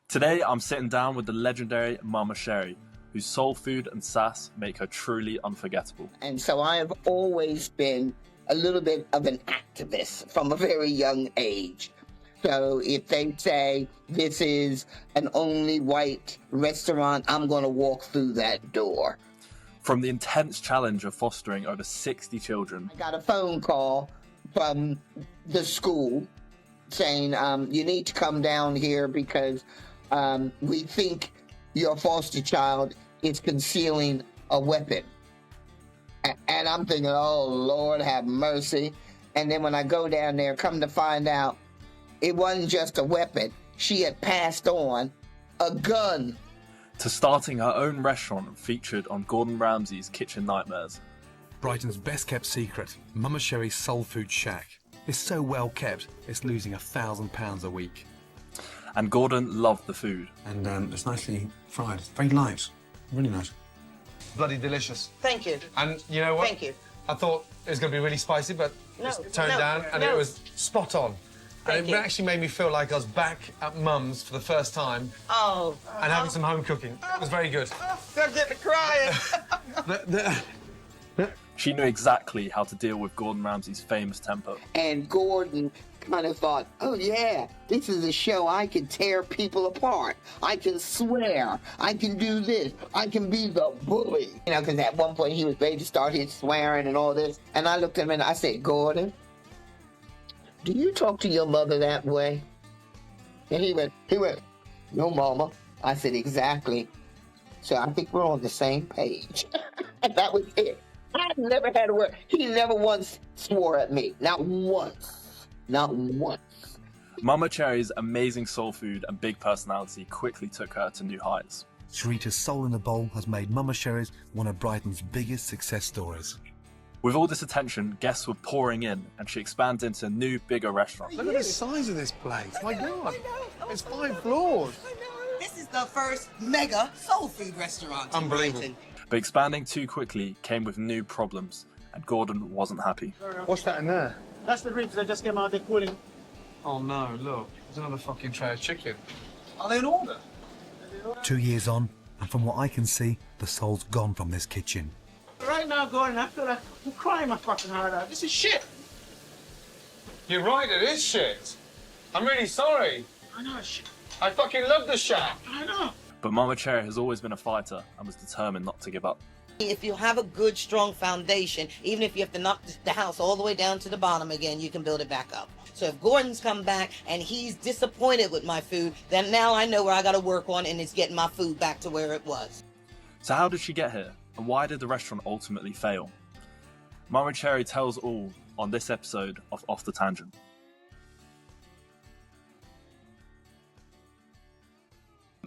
Today, I'm sitting down with the legendary Momma Cherri, whose soul food and sass make her truly unforgettable. And so I have always been a little bit of an activist from a very young age. So if they say this is an only white restaurant, I'm going to walk through that door. From the intense challenge of fostering over 60 children. I got a phone call from the school saying, you need to come down here because we think your foster child is concealing a weapon. And I'm thinking, oh, Lord, have mercy. And then when I go down there, come to find out, it wasn't just a weapon. She had passed on a gun. To starting her own restaurant featured on Gordon Ramsay's Kitchen Nightmares. Brighton's best-kept secret, Momma Cherri's Soul Food Shack. It's so well kept, it's losing £1,000 a week. And Gordon loved the food. And it's nicely fried. It's very light. Really nice. Bloody delicious. Thank you. And you know what? Thank you. I thought it was going to be really spicy, but it's toned down and it was spot on. And it actually made me feel like I was back at Mum's for the first time. Oh. And having some home cooking. It was very good. I'm getting crying. She knew exactly how to deal with Gordon Ramsay's famous temper. And Gordon kind of thought, oh, yeah, this is a show I can tear people apart. I can swear. I can do this. I can be the bully. You know, because at one point he was ready to start his swearing and all this. And I looked at him and I said, Gordon, do you talk to your mother that way? And he went, no, Mama. I said, exactly. So I think we're on the same page. And that was it. I never had a word. He never once swore at me. Not once. Not once. Momma Cherri's amazing soul food and big personality quickly took her to new heights. Charita's Soul in a Bowl has made Momma Cherri's one of Brighton's biggest success stories. With all this attention, guests were pouring in, and she expanded into a new, bigger restaurant. Look at the size of this place. My God. It's 5 floors. This is the first mega soul food restaurant. Unbelievable. But expanding too quickly came with new problems, and Gordon wasn't happy. What's that in there? That's the ribs that just came out, they're cooling. Oh no, look. There's another fucking tray of chicken. Are they in order? 2 years on, and from what I can see, the soul's gone from this kitchen. Right now, Gordon, I feel like I'm crying my fucking heart out. This is shit. You're right, it is shit. I'm really sorry. I know it's shit. I fucking love the shack. I know. But Momma Cherri has always been a fighter and was determined not to give up. If you have a good, strong foundation, even if you have to knock the house all the way down to the bottom again, you can build it back up. So if Gordon's come back and he's disappointed with my food, then now I know where I got to work on, and it's getting my food back to where it was. So how did she get here? And why did the restaurant ultimately fail? Momma Cherri tells all on this episode of Off the Tangent.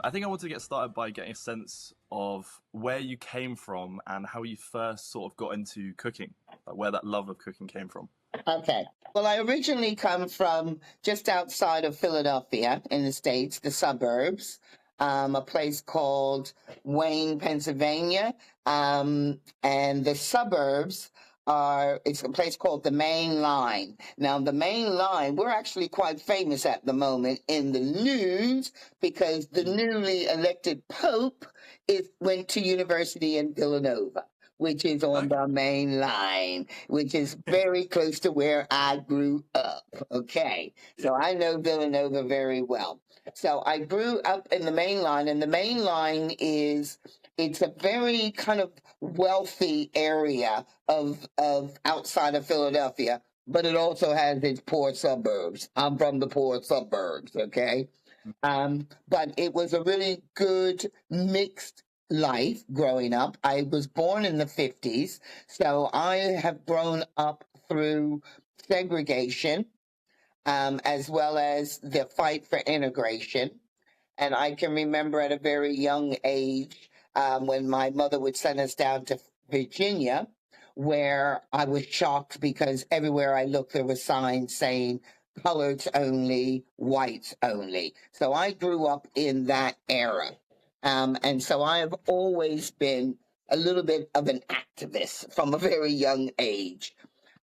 I think I want to get started by getting a sense of where you came from and how you first sort of got into cooking, like where that love of cooking came from. Okay. Well, I originally come from just outside of Philadelphia in the States, the suburbs, a place called Wayne, Pennsylvania. And the suburbs it's a place called the Main Line. Now, the Main Line, we're actually quite famous at the moment in the news because the newly elected Pope went to university in Villanova, which is on the Main Line, which is very close to where I grew up, okay? So I know Villanova very well. So I grew up in the Main Line, and the Main Line it's a very kind of wealthy area of outside of Philadelphia, but it also has its poor suburbs. I'm from the poor suburbs, okay? But it was a really good mixed life growing up. I was born in the 50s, so I have grown up through segregation, as well as the fight for integration. And I can remember at a very young age when my mother would send us down to Virginia, where I was shocked because everywhere I looked there were signs saying coloreds only, whites only. So I grew up in that era. And so I have always been a little bit of an activist from a very young age.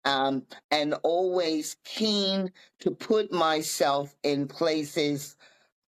And always keen to put myself in places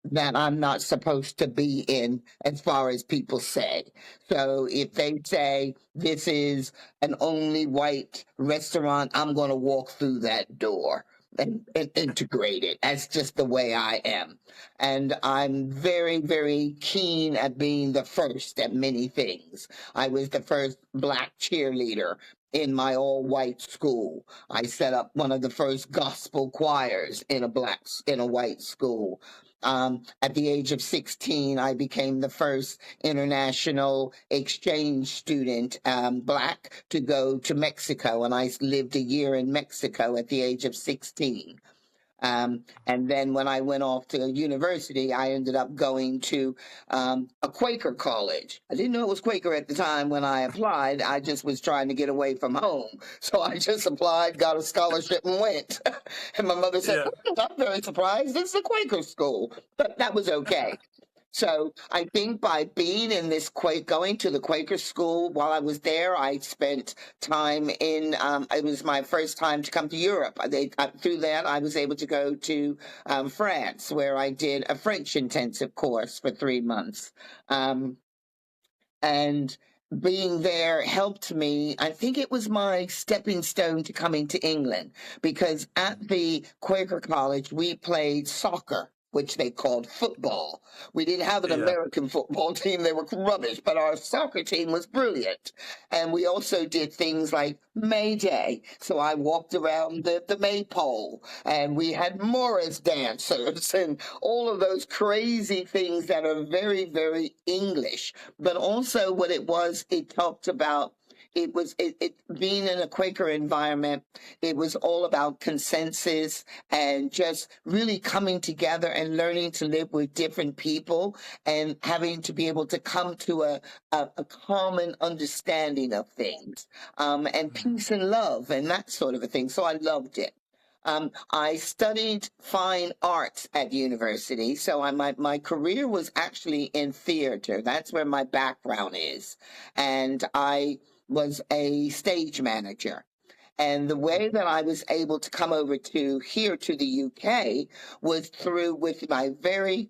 that I'm not supposed to be in as far as people say. So if they say this is an only white restaurant, I'm going to walk through that door and integrate it. That's just the way I am. And I'm very, very keen at being the first at many things. I was the first black cheerleader in my all white school. I set up one of the first gospel choirs in a white school. At the age of 16, I became the first international exchange student, black, to go to Mexico, and I lived a year in Mexico at the age of 16. And then when I went off to university, I ended up going to a Quaker college. I didn't know it was Quaker at the time when I applied. I just was trying to get away from home. So I just applied, got a scholarship, and went. And my mother said, I'm very surprised. This is a Quaker school. But that was okay. So I think by being in this going to the Quaker school while I was there, I spent time in, it was my first time to come to Europe. Through that, I was able to go to France, where I did a French intensive course for 3 months. And being there helped me. I think it was my stepping stone to coming to England, because at the Quaker College, we played soccer, which they called football. We didn't have an American football team. They were rubbish, but our soccer team was brilliant. And we also did things like May Day. So I walked around the maypole, and we had Morris dancers and all of those crazy things that are very, very English. But also what it talked about, it being in a Quaker environment, it was all about consensus and just really coming together and learning to live with different people and having to be able to come to a common understanding of things, and peace and love and that sort of a thing. So I loved it. I studied fine arts at university, so my career was actually in theater. That's where my background is. And I was a stage manager. And the way that I was able to come over to here to the UK was with my very,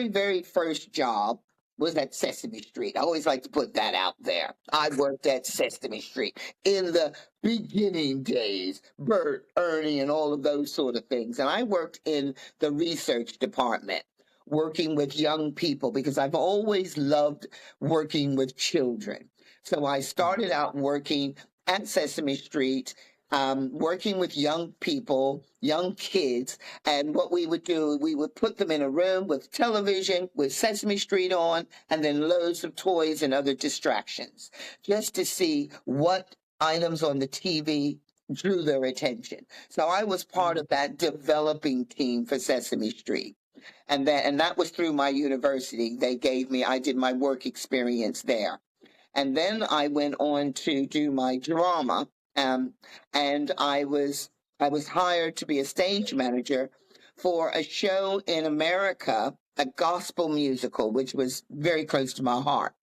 very first job was at Sesame Street. I always like to put that out there. I worked at Sesame Street in the beginning days, Bert, Ernie, and all of those sort of things. And I worked in the research department, working with young people, because I've always loved working with children. So I started out working at Sesame Street, working with young people, young kids. And what we would do, we would put them in a room with television, with Sesame Street on, and then loads of toys and other distractions, just to see what items on the TV drew their attention. So I was part of that developing team for Sesame Street. And that was through my university. I did my work experience there. And then I went on to do my drama, and I was hired to be a stage manager for a show in America, a gospel musical, which was very close to my heart.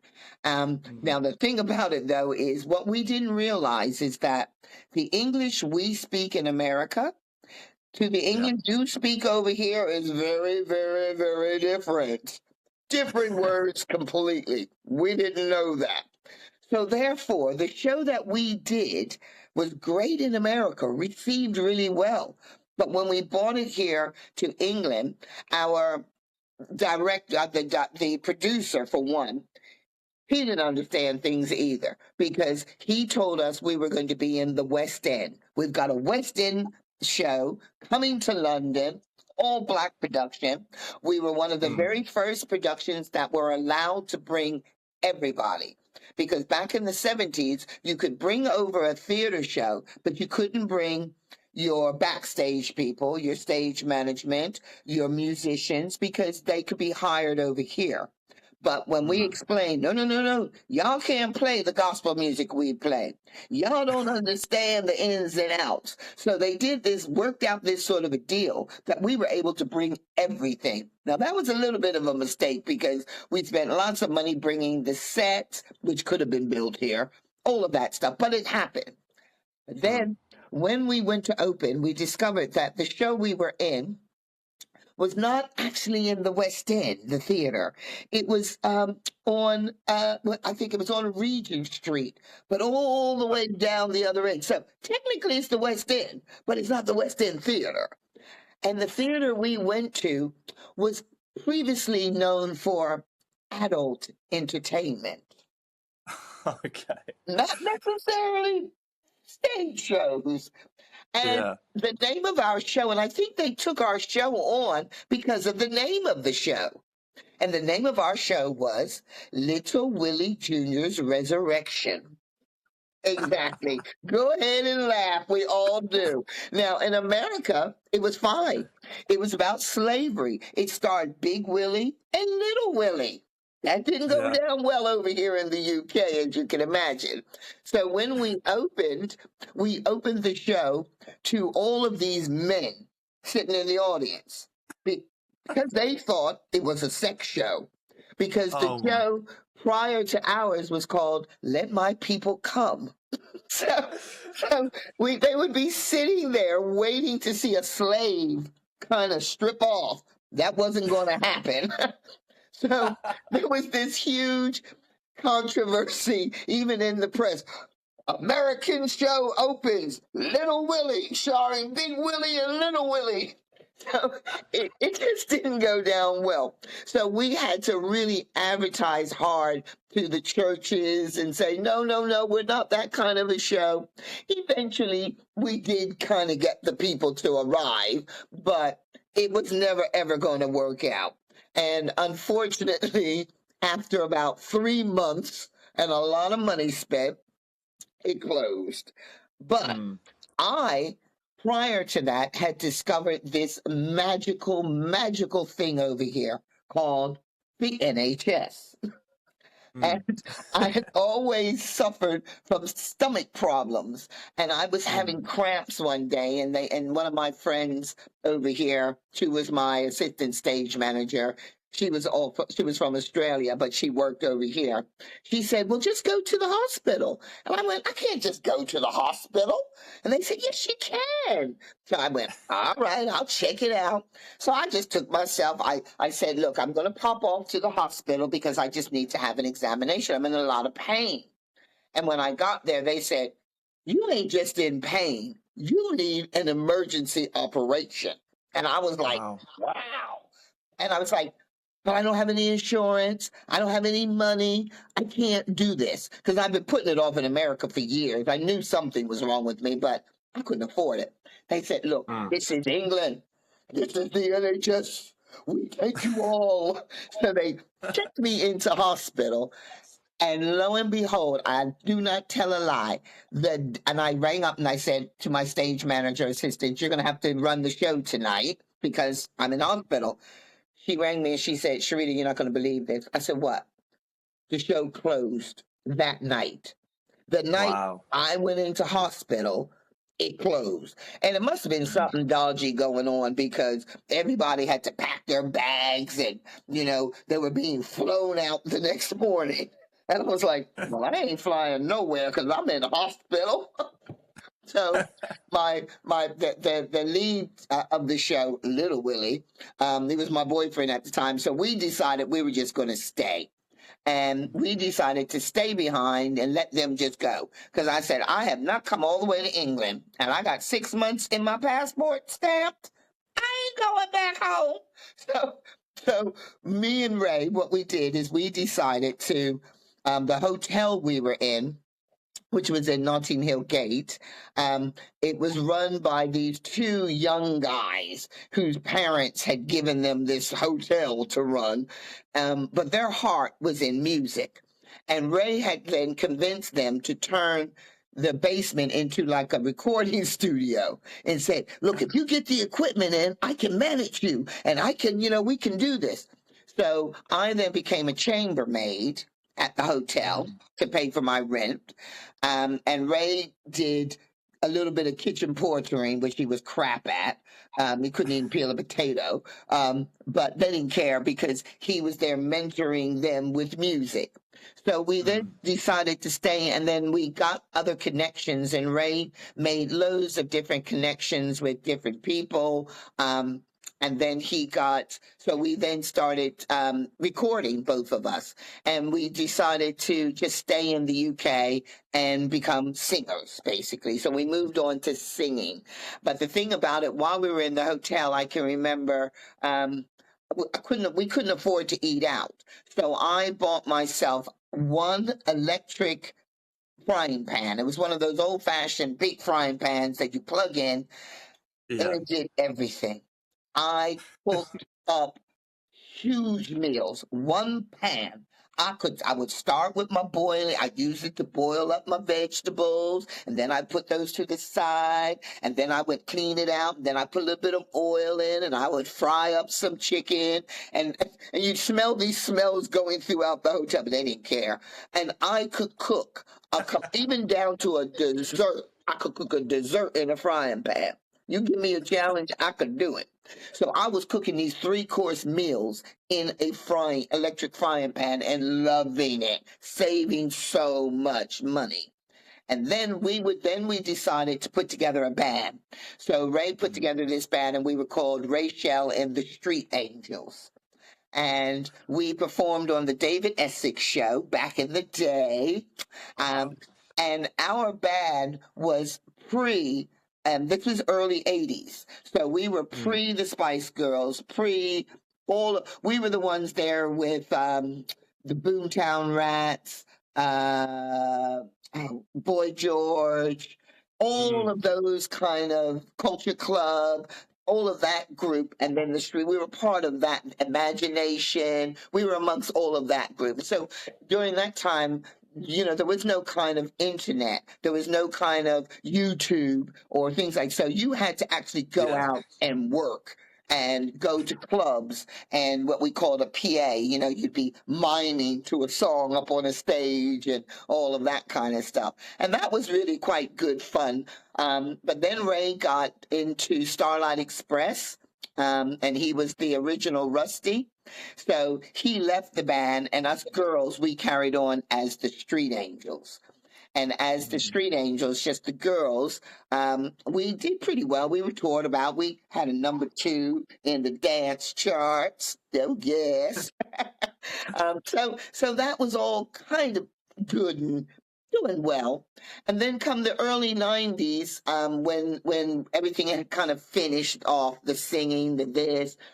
Now, the thing about it, though, is what we didn't realize is that the English we speak in America to the English you speak over here is very, very, very different. Different words completely. We didn't know that. So therefore, the show that we did was great in America, received really well. But when we brought it here to England, our director, the producer for one, he didn't understand things either, because he told us we were going to be in the West End. We've got a West End show coming to London, all black production. We were one of the very first productions that were allowed to bring everybody. Because back in the 70s, you could bring over a theater show, but you couldn't bring your backstage people, your stage management, your musicians, because they could be hired over here. But when we explained, no, y'all can't play the gospel music we play. Y'all don't understand the ins and outs. So they worked out this sort of a deal that we were able to bring everything. Now, that was a little bit of a mistake, because we spent lots of money bringing the set, which could have been built here, all of that stuff, but it happened. But then when we went to open, we discovered that the show we were in was not actually in the West End, the theater. It was I think it was on Regent Street, but all the way down the other end. So technically it's the West End, but it's not the West End Theater. And the theater we went to was previously known for adult entertainment, Okay. not necessarily stage shows. And Yeah. the name of our show, and I think they took our show on because of the name of the show. And the name of our show was Little Willie Jr.'s Resurrection. Exactly. Go ahead and laugh. We all do. Now, in America, it was fine. It was about slavery. It starred Big Willie and Little Willie. That didn't go Yeah. down well over here in the UK, as you can imagine. So when we opened the show to all of these men sitting in the audience because they thought it was a sex show. Because the Oh, my. show prior to ours was called Let My People Come. So they would be sitting there waiting to see a slave kind of strip off. That wasn't going to happen. So there was this huge controversy, even in the press. American show opens, Little Willie, starring Big Willie and Little Willie. So it just didn't go down well. So we had to really advertise hard to the churches and say, no, we're not that kind of a show. Eventually, we did kind of get the people to arrive, but it was never, ever going to work out. And unfortunately, after about 3 months and a lot of money spent, it closed. But I, prior to that, had discovered this magical thing over here called the NHS. And I had always suffered from stomach problems, and I was having cramps one day, and one of my friends over here, she was my assistant stage manager. She was from Australia, but she worked over here. She said, well, just go to the hospital. And I went, I can't just go to the hospital. And they said, yes, you can. So I went, all right, I'll check it out. So I just took myself, I said, look, I'm going to pop off to the hospital because I just need to have an examination. I'm in a lot of pain. And when I got there, they said, you ain't just in pain. You need an emergency operation. And I was like, Wow. wow. And I was like, but I don't have any insurance. I don't have any money. I can't do this because I've been putting it off in America for years. I knew something was wrong with me, but I couldn't afford it. They said, look, this is England. This is the NHS. We take you all. So they checked me into hospital. And lo and behold, I do not tell a lie. And I rang up and I said to my stage manager assistant, you're going to have to run the show tonight because I'm in hospital. She rang me and she said, Charita, you're not going to believe this. I said, what? The show closed that night. The night Wow. I went into hospital, it closed. And it must have been something dodgy going on because everybody had to pack their bags and, they were being flown out the next morning. And I was like, well, I ain't flying nowhere because I'm in the hospital. So the lead of the show, Little Willie, he was my boyfriend at the time. So we decided we were just going to stay. And we decided to stay behind and let them just go. Because I said, I have not come all the way to England. And I got 6 months in my passport stamped. I ain't going back home. So me and Ray, what we did is we decided to, the hotel we were in, which was in Notting Hill Gate. It was run by these 2 young guys whose parents had given them this hotel to run, but their heart was in music. And Ray had then convinced them to turn the basement into like a recording studio and said, look, if you get the equipment in, I can manage you and I can, we can do this. So I then became a chambermaid at the hotel to pay for my rent. And Ray did a little bit of kitchen portering, which he was crap at. He couldn't even peel a potato. But they didn't care because he was there mentoring them with music. So we then decided to stay, and then we got other connections, and Ray made loads of different connections with different people. And then so we then started recording, both of us. And we decided to just stay in the UK and become singers, basically. So we moved on to singing. But the thing about it, while we were in the hotel, I can remember we couldn't afford to eat out. So I bought myself one electric frying pan. It was one of those old-fashioned big frying pans that you plug in, and Yeah. it did everything. I cooked up huge meals, one pan. I would start with my boiling. I use it to boil up my vegetables, and then I put those to the side, and then I would clean it out, and then I put a little bit of oil in, and I would fry up some chicken, and you'd smell these smells going throughout the hotel, but they didn't care. And I could cook even down to a dessert. I could cook a dessert in a frying pan. You give me a challenge, I could do it. So I was cooking these 3-course meals in a electric frying pan and loving it, saving so much money. And then we decided to put together a band. So Ray put together this band, and we were called Rachel and the Street Angels. And we performed on the David Essex show back in the day. And our band was this was early 80s. So we were pre the Spice Girls, we were the ones there with the Boomtown Rats, Boy George, all of those kind of Culture Club, all of that group, and then the street. We were part of that Imagination. We were amongst all of that group. So during that time, there was no kind of internet. There was no kind of YouTube or things like so. You had to actually go out and work and go to clubs and what we called a PA. You'd be miming to a song up on a stage and all of that kind of stuff. And that was really quite good fun. But then Ray got into Starlight Express, and he was the original Rusty. So he left the band, and us girls, we carried on as the Street Angels. And as the Street Angels, just the girls, we did pretty well. We were toured about. We had a #2 in the dance charts. Oh, yes. So that was all kind of good and doing well. And then come the early 90s, when everything had kind of finished off, the singing,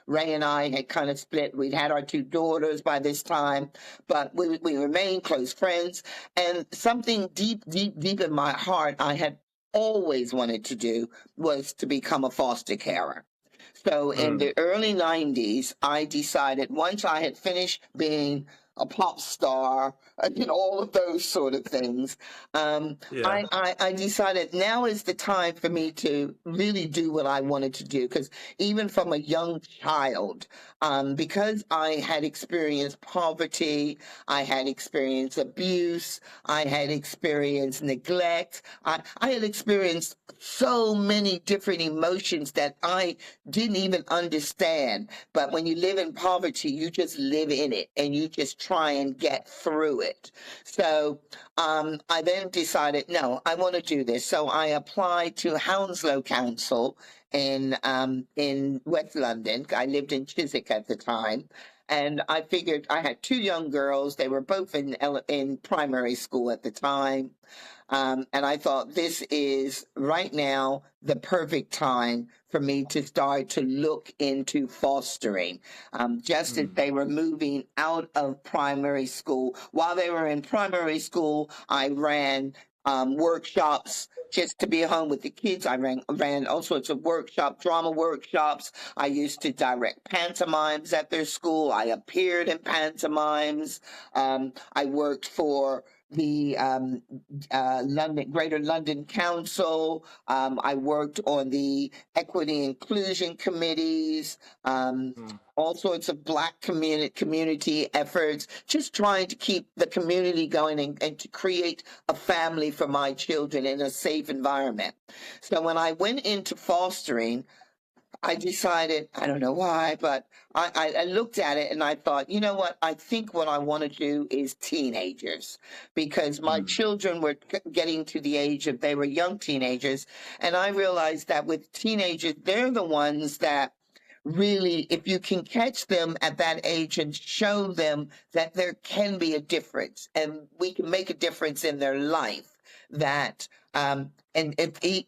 Ray and I had kind of split. We'd had our 2 daughters by this time, but we remained close friends. And something deep, deep, deep in my heart I had always wanted to do was to become a foster carer. So in the early 90s, I decided, once I had finished being a pop star, all of those sort of things, I decided now is the time for me to really do what I wanted to do. Because even from a young child, because I had experienced poverty, I had experienced abuse, I had experienced neglect, I had experienced so many different emotions that I didn't even understand. But when you live in poverty, you just live in it and you just try and get through it. So I then decided, no, I want to do this. So I applied to Hounslow Council in West London. I lived in Chiswick at the time. And I figured I had 2 young girls. They were both in primary school at the time. And I thought, this is right now the perfect time for me to start to look into fostering. Just as they were moving out of primary school. While they were in primary school, I ran workshops just to be home with the kids. I ran all sorts of drama workshops. I used to direct pantomimes at their school. I appeared in pantomimes. I worked for the Greater London Council. I worked on the Equity Inclusion Committees, all sorts of Black community efforts, just trying to keep the community going and to create a family for my children in a safe environment. So when I went into fostering, I decided, I don't know why, but I looked at it and I thought, you know what? I think what I want to do is teenagers, because my children were getting to the age of, they were young teenagers. And I realized that with teenagers, they're the ones that really, if you can catch them at that age and show them that there can be a difference and we can make a difference in their life, that, and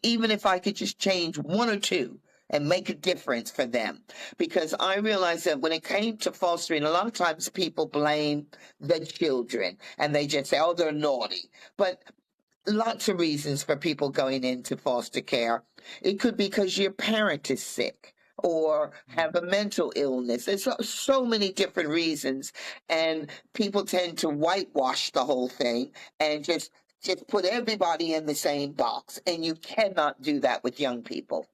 even if I could just change one or two and make a difference for them. Because I realized that when it came to fostering, a lot of times people blame the children and they just say, oh, they're naughty. But lots of reasons for people going into foster care. It could be because your parent is sick or have a mental illness. There's so many different reasons, and people tend to whitewash the whole thing and just put everybody in the same box. And you cannot do that with young people.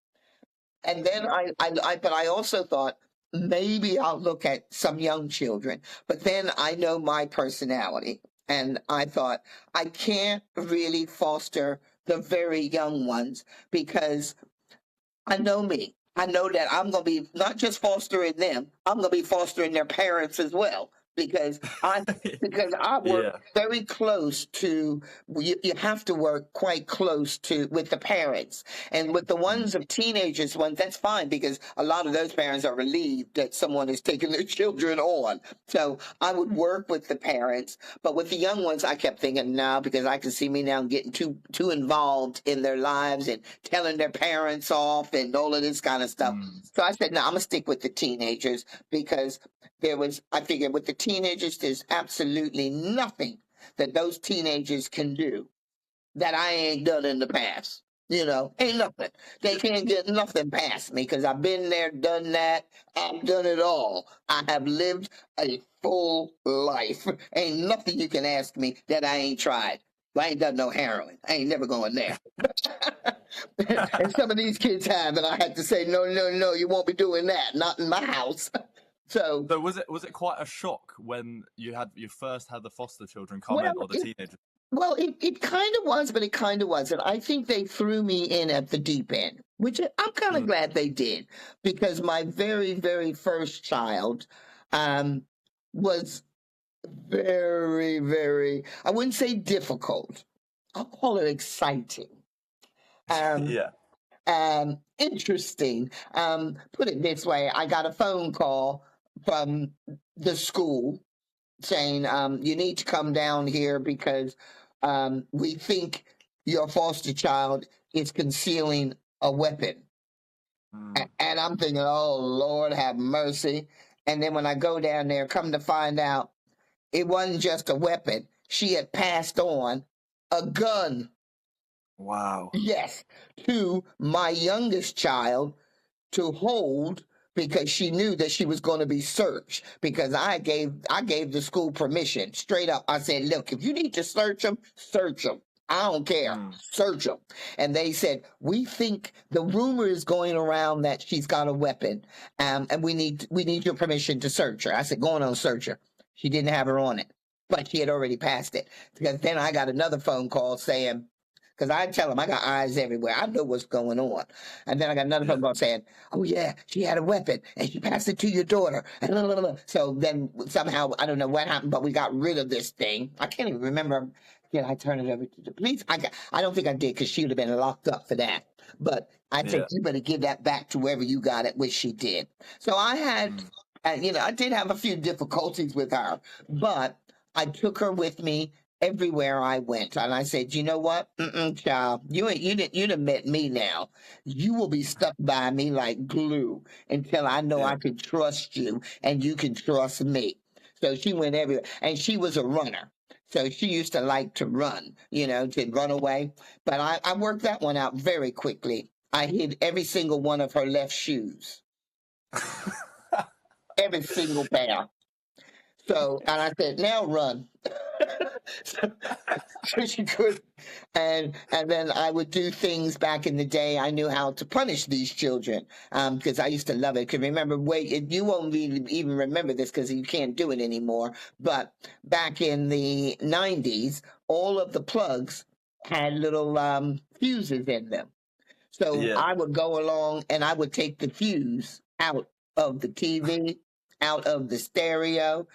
And then but I also thought maybe I'll look at some young children. But then I know my personality. And I thought I can't really foster the very young ones because I know me. I know that I'm going to be not just fostering them, I'm going to be fostering their parents as well. Because I work very close to, you have to work quite close to with the parents. And with the ones of teenagers ones, that's fine because a lot of those parents are relieved that someone is taking their children on. So I would work with the parents. But with the young ones, I kept thinking, no, because I can see me now getting too involved in their lives and telling their parents off and all of this kind of stuff. So I said, no, I'm going to stick with the teenagers because I figured with the teenagers, there's absolutely nothing that those teenagers can do that I ain't done in the past. You know, ain't nothing. They can't get nothing past me because I've been there, done that. I've done it all. I have lived a full life. Ain't nothing you can ask me that I ain't tried. I ain't done no heroin. I ain't never going there. And some of these kids have, and I had to say, no, you won't be doing that. Not in my house. So was it quite a shock when you first had the foster children come in, or the teenagers? Well, it kind of was, but it kind of wasn't. I think they threw me in at the deep end, which I'm kind of glad they did, because my very, very first child was very, very, I wouldn't say difficult. I'll call it exciting. Interesting. Put it this way, I got a phone call from the school saying, you need to come down here because we think your foster child is concealing a weapon. And I'm thinking, oh, Lord, have mercy. And then when I go down there, come to find out, it wasn't just a weapon. She had passed on a gun. Wow. Yes, to my youngest child to hold because she knew that she was going to be searched because I gave the school permission straight up. I said, look, if you need to search them, search them. I don't care. Search them. And they said, we think the rumor is going around that she's got a weapon and we need your permission to search her. I said, go on, search her. She didn't have her on it, but she had already passed it. Because then I got another phone call saying, because I tell them I got eyes everywhere. I know what's going on. And then I got another phone call saying, oh, yeah, she had a weapon and she passed it to your daughter. And blah, blah, blah. So then somehow, I don't know what happened, but we got rid of this thing. I can't even remember. Did I turn it over to the police? I don't think I did because she would have been locked up for that. But I think you better give that back to wherever you got it, which she did. So I had, I did have a few difficulties with her, but I took her with me everywhere I went. And I said, you know what? Child, you done met me now. You will be stuck by me like glue until I know I can trust you and you can trust me. So she went everywhere. And she was a runner. So she used to like to run, to run away. But I worked that one out very quickly. I hid every single one of her left shoes. Every single pair. So, and I said, now run. So she could. And then I would do things back in the day. I knew how to punish these children because I used to love it. Because remember, you won't even remember this because you can't do it anymore. But back in the 90s, all of the plugs had little fuses in them. So I would go along and I would take the fuse out of the TV, out of the stereo,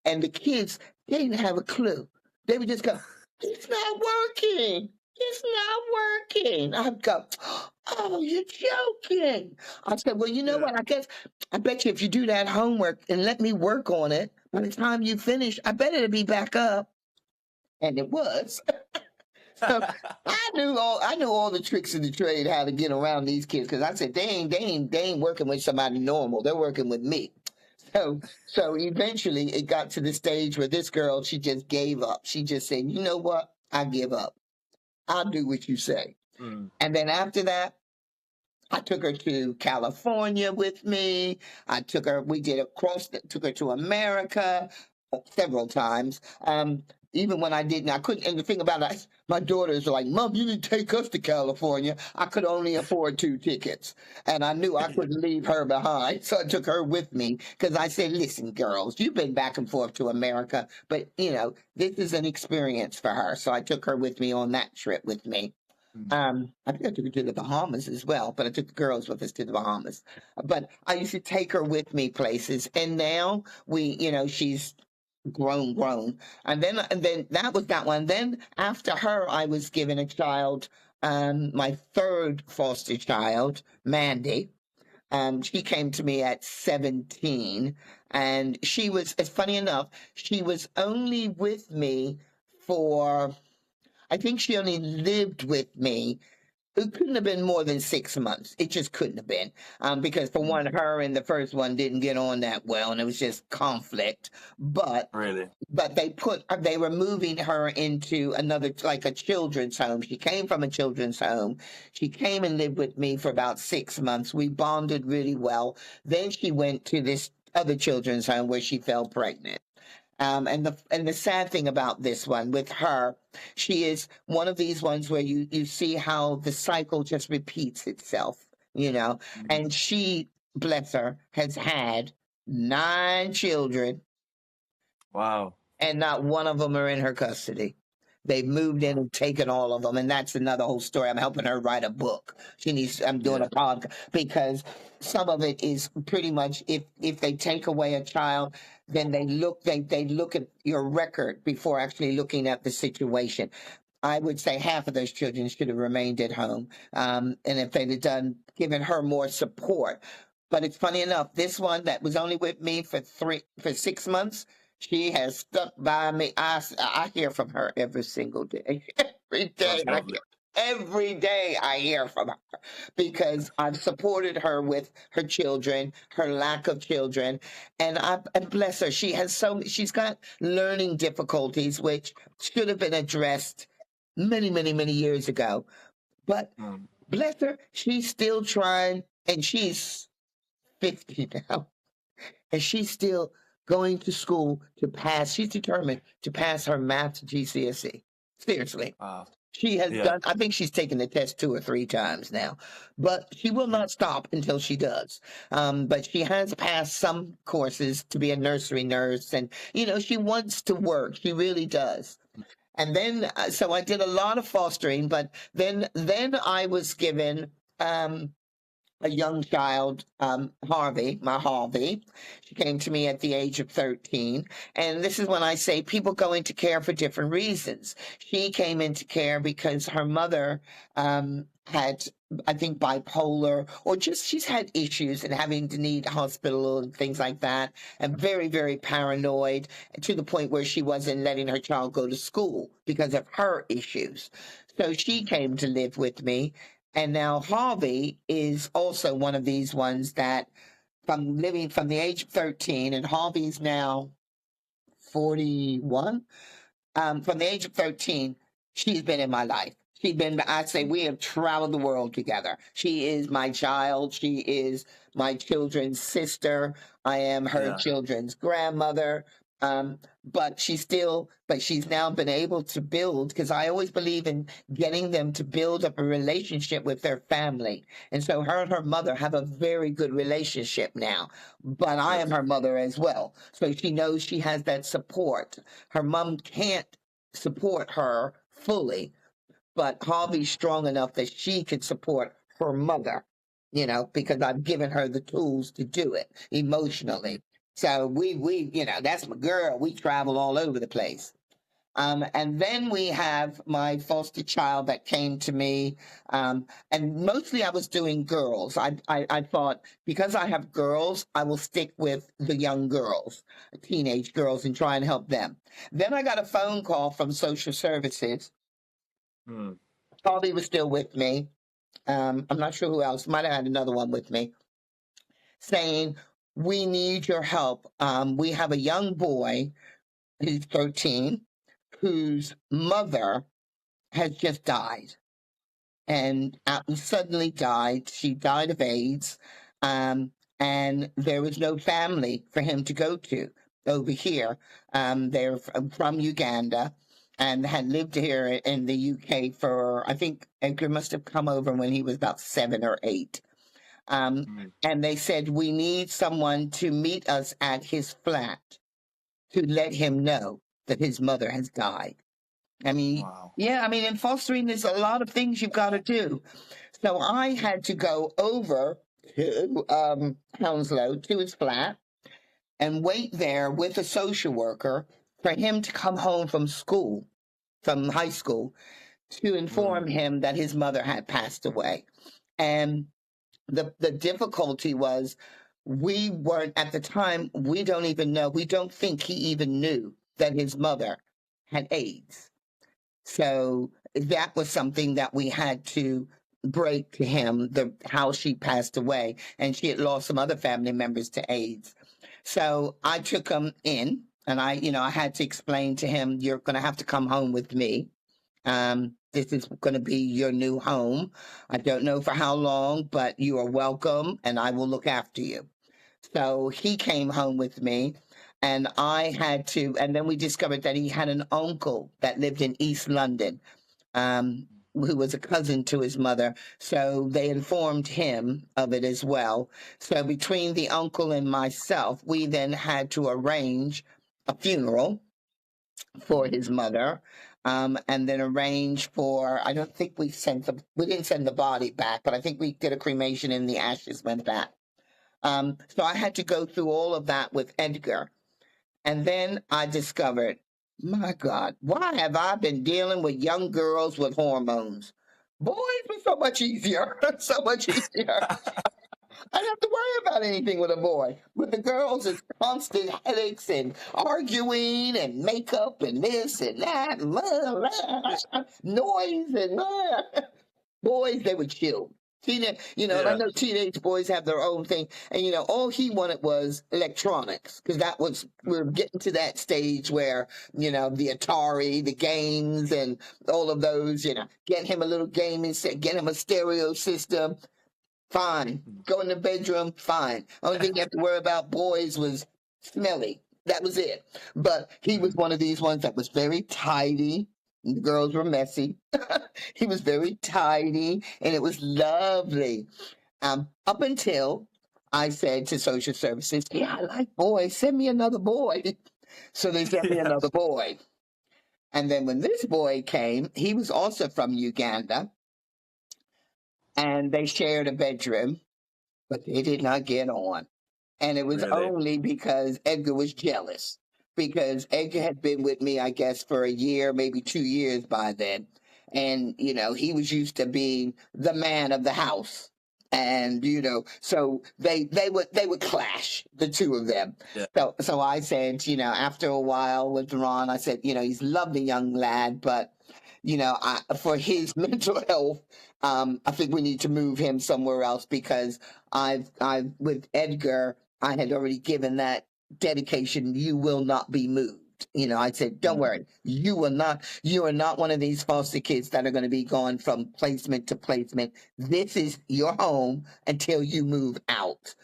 and the kids, they didn't have a clue. They would just go, it's not working. It's not working. I go, oh, you're joking. I said, well, you know Yeah. what? I bet you if you do that homework and let me work on it, by the time you finish, I bet it'll be back up. And it was. So I knew all the tricks of the trade, how to get around these kids. Because I said, they ain't working with somebody normal. They're working with me. So eventually it got to the stage where this girl, she just gave up. She just said, you know what? I give up. I'll do what you say. Mm. And then after that, I took her to California with me. We took her to America several times. Even when I didn't, I couldn't, and the thing about it, my daughters were like, Mom, you didn't take us to California. I could only afford 2 tickets. And I knew I couldn't leave her behind. So I took her with me because I said, listen, girls, you've been back and forth to America, but this is an experience for her. So I took her with me on that trip with me. I think I took her to the Bahamas as well, but I took the girls with us to the Bahamas. But I used to take her with me places, and now she's grown. And then that was that one. Then after her, I was given a child, my third foster child, Mandy. She came to me at 17, and it's funny enough, she was only with me for, I think she only lived with me. It couldn't have been more than 6 months. It just couldn't have been. Because for one, her and the first one didn't get on that well, and it was just conflict. But Really? they were moving her into another, like a children's home. She came from a children's home. She came and lived with me for about 6 months. We bonded really well. Then she went to this other children's home where she fell pregnant. And the sad thing about this one with her, she is one of these ones where you see how the cycle just repeats itself, and she, bless her, has had 9 children, Wow. and not one of them are in her custody. They've moved in and taken all of them, and that's another whole story. I'm helping her write a book. I'm doing a podcast because some of it is pretty much if they take away a child, then they look at your record before actually looking at the situation. I would say half of those children should have remained at home, and if they'd have given her more support. But it's funny enough, this one that was only with me for 6 months. She has stuck by me. I hear from her every single day. Every day. That's lovely. Every day I hear from her because I've supported her with her children, her lack of children, and bless her. She's got learning difficulties which should have been addressed many, many, many years ago. But bless her, she's still trying, and she's 50 now, and she's still going to school to pass. She's determined to pass her math GCSE. Seriously. Wow. She has done, I think she's taken the test 2 or 3 times now, but she will not stop until she does. But she has passed some courses to be a nursery nurse, and, she wants to work. She really does. And then, so I did a lot of fostering, but then I was given, a young child, Harvey. She came to me at the age of 13. And this is when I say people go into care for different reasons. She came into care because her mother had, I think, bipolar, or just she's had issues and having to need hospital and things like that, and very, very paranoid to the point where she wasn't letting her child go to school because of her issues. So she came to live with me. And now Harvey is also one of these ones that from living from the age of 13, and Harvey's now 41. From the age of 13, she's been in my life. I'd say we have traveled the world together. She is my child. She is my children's sister. I am her children's grandmother. But she's now been able to build, because I always believe in getting them to build up a relationship with their family. And so her and her mother have a very good relationship now, but I am her mother as well. So she knows she has that support. Her mom can't support her fully, but Harvey's strong enough that she can support her mother, because I've given her the tools to do it emotionally. So we that's my girl. We travel all over the place. And then we have my foster child that came to me. And mostly I was doing girls. I thought because I have girls, I will stick with the young girls, teenage girls, and try and help them. Then I got a phone call from social services. Harvey was still with me. I'm not sure who else. Might have had another one with me, saying, we need your help. We have a young boy who's 13, whose mother has just died and suddenly died. She died of AIDS, and there was no family for him to go to over here. They're from Uganda and had lived here in the UK for, I think Edgar must have come over when he was about 7 or 8. And they said, we need someone to meet us at his flat to let him know that his mother has died. I mean, wow. Yeah, I mean, in fostering, there's a lot of things you've got to do. So I had to go over to Hounslow, to his flat, and wait there with a social worker for him to come home from school, from high school, to inform him that his mother had passed away. And the difficulty was, we weren't, at the time, we don't even know, we don't think he even knew that his mother had AIDS. So that was something that we had to break to him, how she passed away. And she had lost some other family members to AIDS. So I took him in, and I had to explain to him, you're going to have to come home with me. This is going to be your new home. I don't know for how long, but you are welcome, and I will look after you. So he came home with me, and I had to, and then we discovered that he had an uncle that lived in East London, who was a cousin to his mother. So they informed him of it as well. So between the uncle and myself, we then had to arrange a funeral for his mother. And then arrange for, I don't think we didn't send the body back, but I think we did a cremation and the ashes went back. So I had to go through all of that with Edgar. And then I discovered, my God, why have I been dealing with young girls with hormones? Boys were so much easier, so much easier. I don't have to worry about anything with a boy. With the girls, it's constant headaches and arguing and makeup and this and that, and noise and boys, they would chill. And I know teenage boys have their own thing. And, all he wanted was electronics, because we're getting to that stage where, the Atari, the games and all of those, get him a little gaming set, get him a stereo system. Fine. Go in the bedroom, fine. Only thing you have to worry about, boys, was smelly. That was it. But he was one of these ones that was very tidy. The girls were messy. He was very tidy, and it was lovely. Up until I said to social services, yeah, I like boys. Send me another boy. So they sent me another boy. And then when this boy came, he was also from Uganda. And they shared a bedroom, but they did not get on. And it was only because Edgar was jealous, because Edgar had been with me, I guess, for a year, maybe 2 years by then. And, he was used to being the man of the house. And, so they would clash, the two of them. Yeah. So I said, after a while with Ron, I said, he's a lovely young lad, but for his mental health, I think we need to move him somewhere else, because with Edgar, I had already given that dedication. You will not be moved. I said, don't worry. You are not one of these foster kids that are going to be going from placement to placement. This is your home until you move out.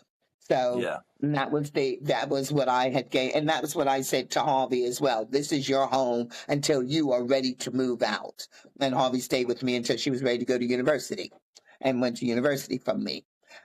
So that was what I had gained. And that was what I said to Harvey as well. This is your home until you are ready to move out. And Harvey stayed with me until she was ready to go to university, and went to university from me.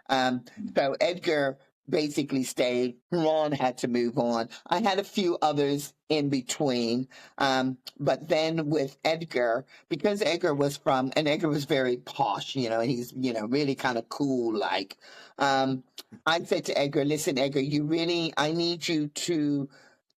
So Edgar basically stayed. Ron had to move on. I had a few others in between. But then with Edgar, because Edgar was very posh, and he's, really kind of cool, like, I said to Edgar, listen, Edgar, I need you to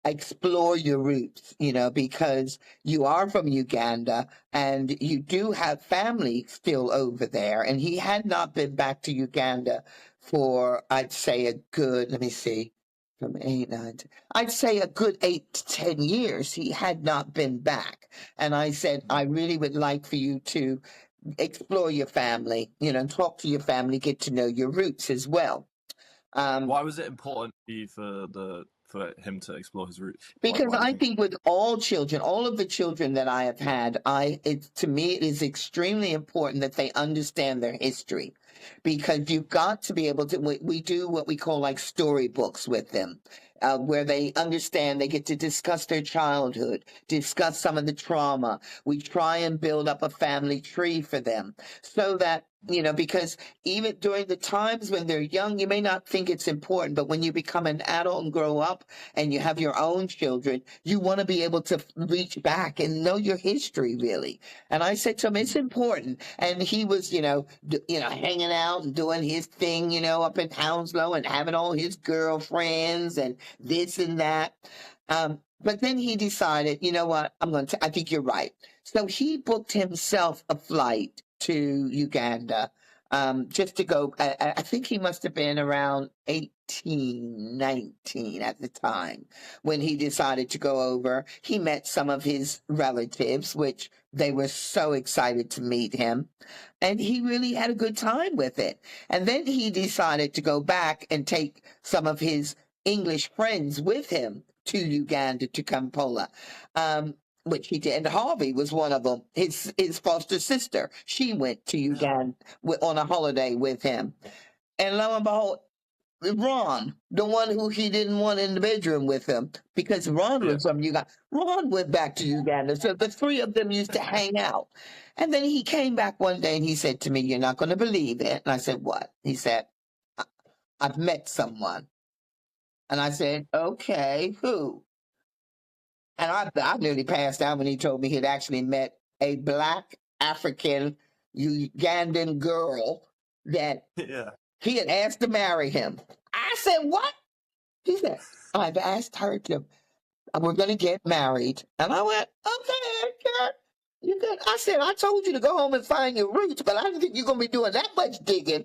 explore your roots, because you are from Uganda and you do have family still over there. And he had not been back to Uganda for, I'd say, a good, let me see, from 8, 9, I'd say a good 8 to 10 years. He had not been back. And I said, I really would like for you to explore your family, talk to your family, get to know your roots as well. Why was it important for you for him to explore his roots? Because I think with all children, all of the children that I have had, to me it is extremely important that they understand their history, because you've got to be able to. We do what we call like storybooks with them, where they understand. They get to discuss their childhood, discuss some of the trauma. We try and build up a family tree for them, so that because even during the times when they're young, you may not think it's important, but when you become an adult and grow up and you have your own children, you want to be able to reach back and know your history, really. And I said to him, it's important. And he was, hanging out and doing his thing, up in Hounslow and having all his girlfriends and this and that. But then he decided, you know what, I think you're right. So he booked himself a flight to Uganda, just to go. I think he must have been around 18, 19 at the time when he decided to go over. He met some of his relatives, which they were so excited to meet him. And he really had a good time with it. And then he decided to go back and take some of his English friends with him to Uganda, to Kampala. Which he did. And Harvey was one of them. His foster sister, she went to Uganda on a holiday with him. And lo and behold, Ron, the one who he didn't want in the bedroom with him, because Ron was from Uganda. Ron went back to Uganda. So the three of them used to hang out. And then he came back one day and he said to me, you're not going to believe it. And I said, what? He said, I've met someone. And I said, okay, who? And I nearly passed out when he told me he'd actually met a Black African Ugandan girl that he had asked to marry him. I said, what? He said, I've asked her to, we're going to get married. And I went, okay, Kurt, you good. I said, I told you to go home and find your roots, but I didn't think you're going to be doing that much digging.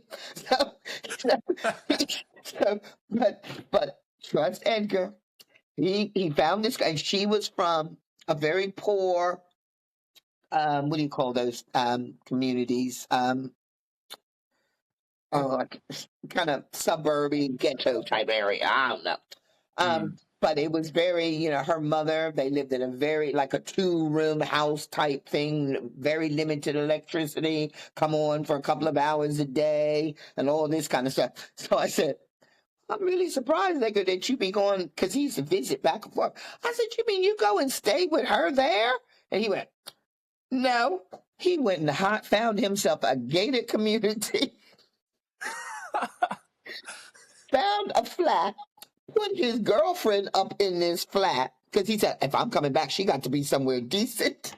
But trust Edgar. He found this guy, and she was from a very poor, what do you call those communities? Kind of suburban ghetto type area. I don't know. But it was very, her mother, they lived in a very, like a 2-room house type thing, very limited electricity, come on for a couple of hours a day, and all this kind of stuff. So I said, I'm really surprised, nigga, that you be going, because he used to visit back and forth. I said, you mean you go and stay with her there? And he went, no. He went and found himself a gated community, found a flat, put his girlfriend up in this flat, because he said, if I'm coming back, she got to be somewhere decent.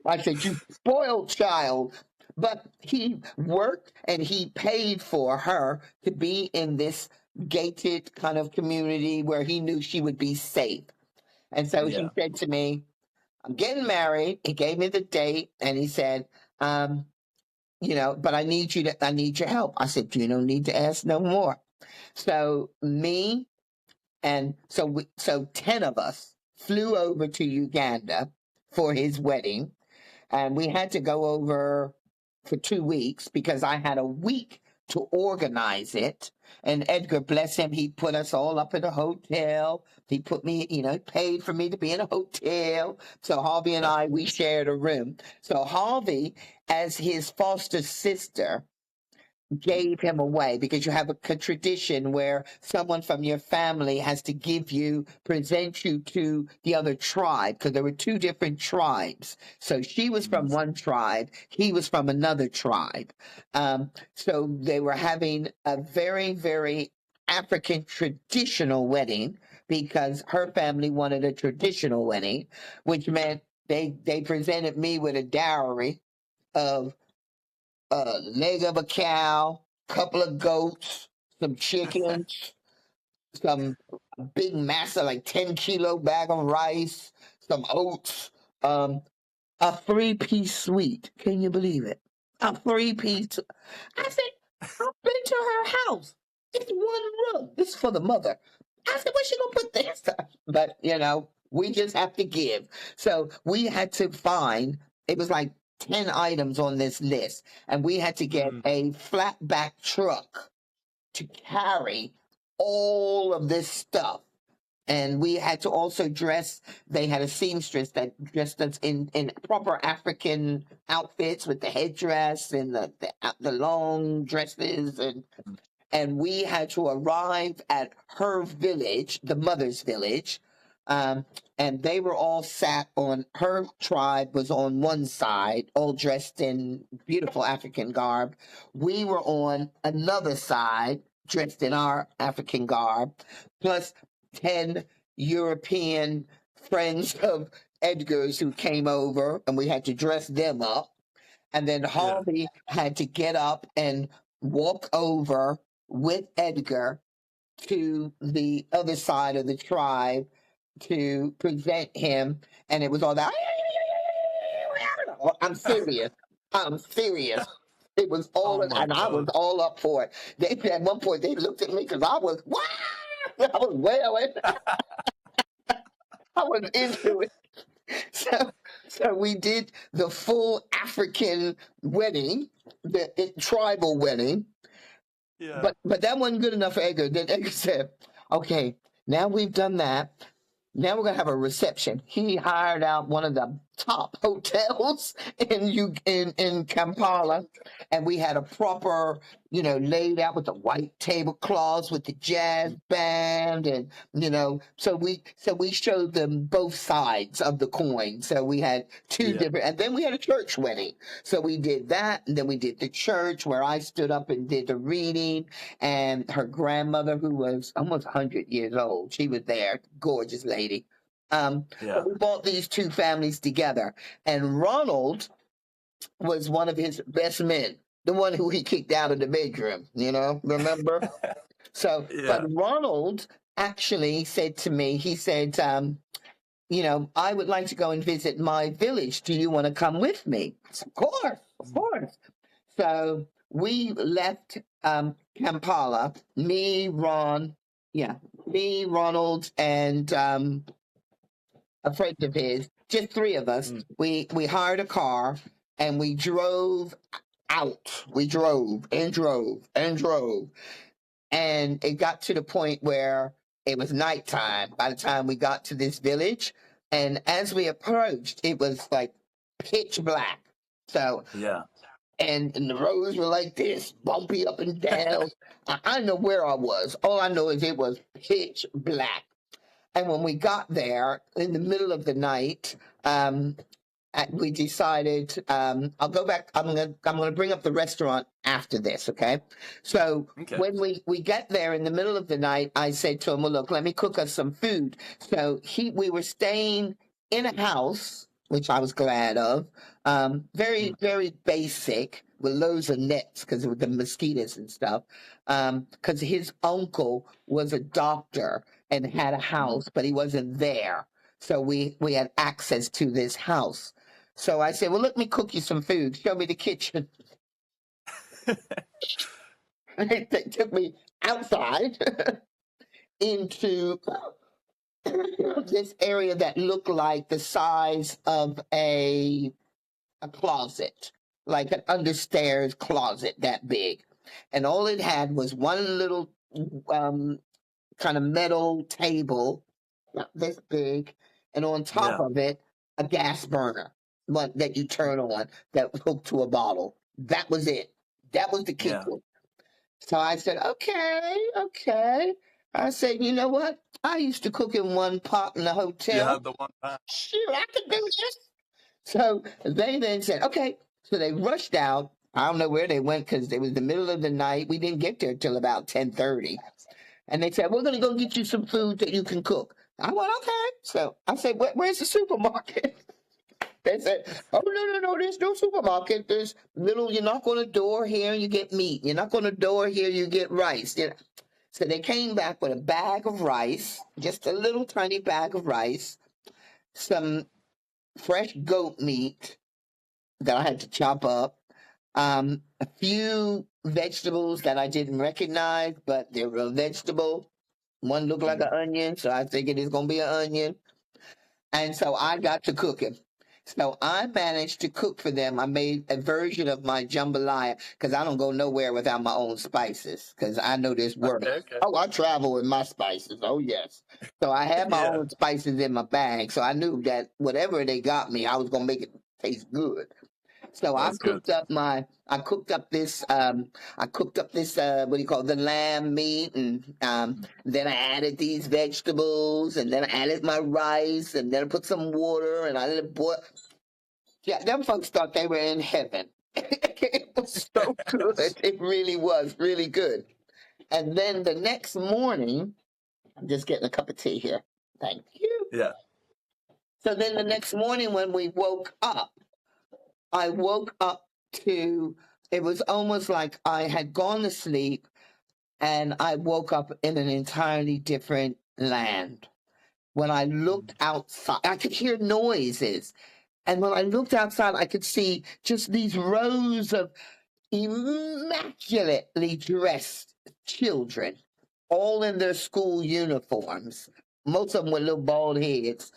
I said, you spoiled child. But he worked and he paid for her to be in this gated kind of community where he knew she would be safe. And so he said to me, I'm getting married. He gave me the date and he said, but I need your help. I said, you don't need to ask no more. So me and so 10 of us flew over to Uganda for his wedding. And we had to go over for 2 weeks because I had a week to organize it. And Edgar, bless him, he put us all up in a hotel. He put me, paid for me to be in a hotel. So Harvey and I, we shared a room. So Harvey, as his foster sister, gave him away because you have a tradition where someone from your family has to present you to the other tribe, because there were 2 different tribes. So she was from one tribe, he was from another tribe. So they were having a very, very African traditional wedding because her family wanted a traditional wedding, which meant they presented me with a dowry of a leg of a cow, couple of goats, some chickens, some a big massive, like 10-kilo bag of rice, some oats, a 3-piece suite. Can you believe it? A 3-piece. I said, I've been to her house. It's one room. This is for the mother. I said, where's she gonna put this? But we just have to give. So we had to find. It was like 10 items on this list, and we had to get a flatback truck to carry all of this stuff. And we had to also dress. They had a seamstress that dressed us in proper African outfits with the headdress and the long dresses, and we had to arrive at her village, the mother's village, and they were all sat on. Her tribe was on one side, all dressed in beautiful African garb. We were on another side, dressed in our African garb, plus 10 European friends of Edgar's who came over, and we had to dress them up. And then Harvey had to get up and walk over with Edgar to the other side of the tribe to present him. And it was all that. I'm serious. I'm serious. It was all, and I was all up for it. They, at one point, they looked at me because I was, wow! I was wailing. I was into it. So we did the full African wedding, the tribal wedding. Yeah. But that wasn't good enough for Edgar. Then Edgar said, okay, now we've done that. Now we're gonna have a reception. He hired out one of the top hotels in Kampala, and we had a proper, laid out with the white tablecloths with the jazz band, and so we showed them both sides of the coin. So we had two different, and then we had a church wedding. So we did that, and then we did the church where I stood up and did the reading, and her grandmother, who was almost 100 years old, she was there, gorgeous lady. But we brought these two families together, and Ronald was one of his best men, the one who he kicked out of the bedroom, remember? But Ronald actually said to me, he said, I would like to go and visit my village. Do you want to come with me? I said, of course. So we left Kampala, me, Ronald, and a friend of his, just three of us. We hired a car and we drove out. We drove and drove and drove. And it got to the point where it was nighttime by the time we got to this village. And as we approached, it was like pitch black. So, and the roads were like this, bumpy up and down. I don't know where I was. All I know is it was pitch black. And when we got there in the middle of the night, we decided, I'll go back. I'm gonna bring up the restaurant after this, okay? So when we get there in the middle of the night, I said to him, well, look, let me cook us some food. So we were staying in a house, which I was glad of, very, very basic, with loads of nets because of the mosquitoes and stuff, because his uncle was a doctor and had a house, but he wasn't there. So we had access to this house. So I said, well, let me cook you some food. Show me the kitchen. They took me outside into this area that looked like the size of a closet, like an understairs closet that big. And all it had was one little kind of metal table, not this big, and on top of it, a gas burner, one that you turn on that hooked to a bottle. That was it. That was the kitchen. So I said, okay. I said, you know what? I used to cook in one pot in the hotel. You had the one pot. Shoot, I could do this. So they then said, okay. So they rushed out. I don't know where they went because it was the middle of the night. We didn't get there till about 10:30. And they said, we're going to go get you some food that you can cook. I went, okay. So I said, where's the supermarket? They said, oh, no, there's no supermarket. There's you knock on a door here and you get meat. You knock on a door here, you get rice. So they came back with a bag of rice, just a little tiny bag of rice, some fresh goat meat that I had to chop up, a few vegetables that I didn't recognize, but they were a vegetable. One looked like an onion, so I figured it's going to be an onion. And so I got to cooking. So I managed to cook for them. I made a version of my jambalaya because I don't go nowhere without my own spices because I know this works. Okay. Oh, I travel with my spices. Oh, yes. So I had my own spices in my bag. So I knew that whatever they got me, I was going to make it taste good. So That's good. I cooked up this what do you call it, the lamb meat, and then I added these vegetables, and then I added my rice, and then I put some water, and I let it boil. Yeah, them folks thought they were in heaven. It was so good. It really was really good. And then the next morning, I'm just getting a cup of tea here. Thank you. Yeah. So then the next morning when we woke up, I woke up to, it was almost like I had gone to sleep and I woke up in an entirely different land. When I looked outside, I could hear noises. And when I looked outside, I could see just these rows of immaculately dressed children, all in their school uniforms. Most of them with little bald heads.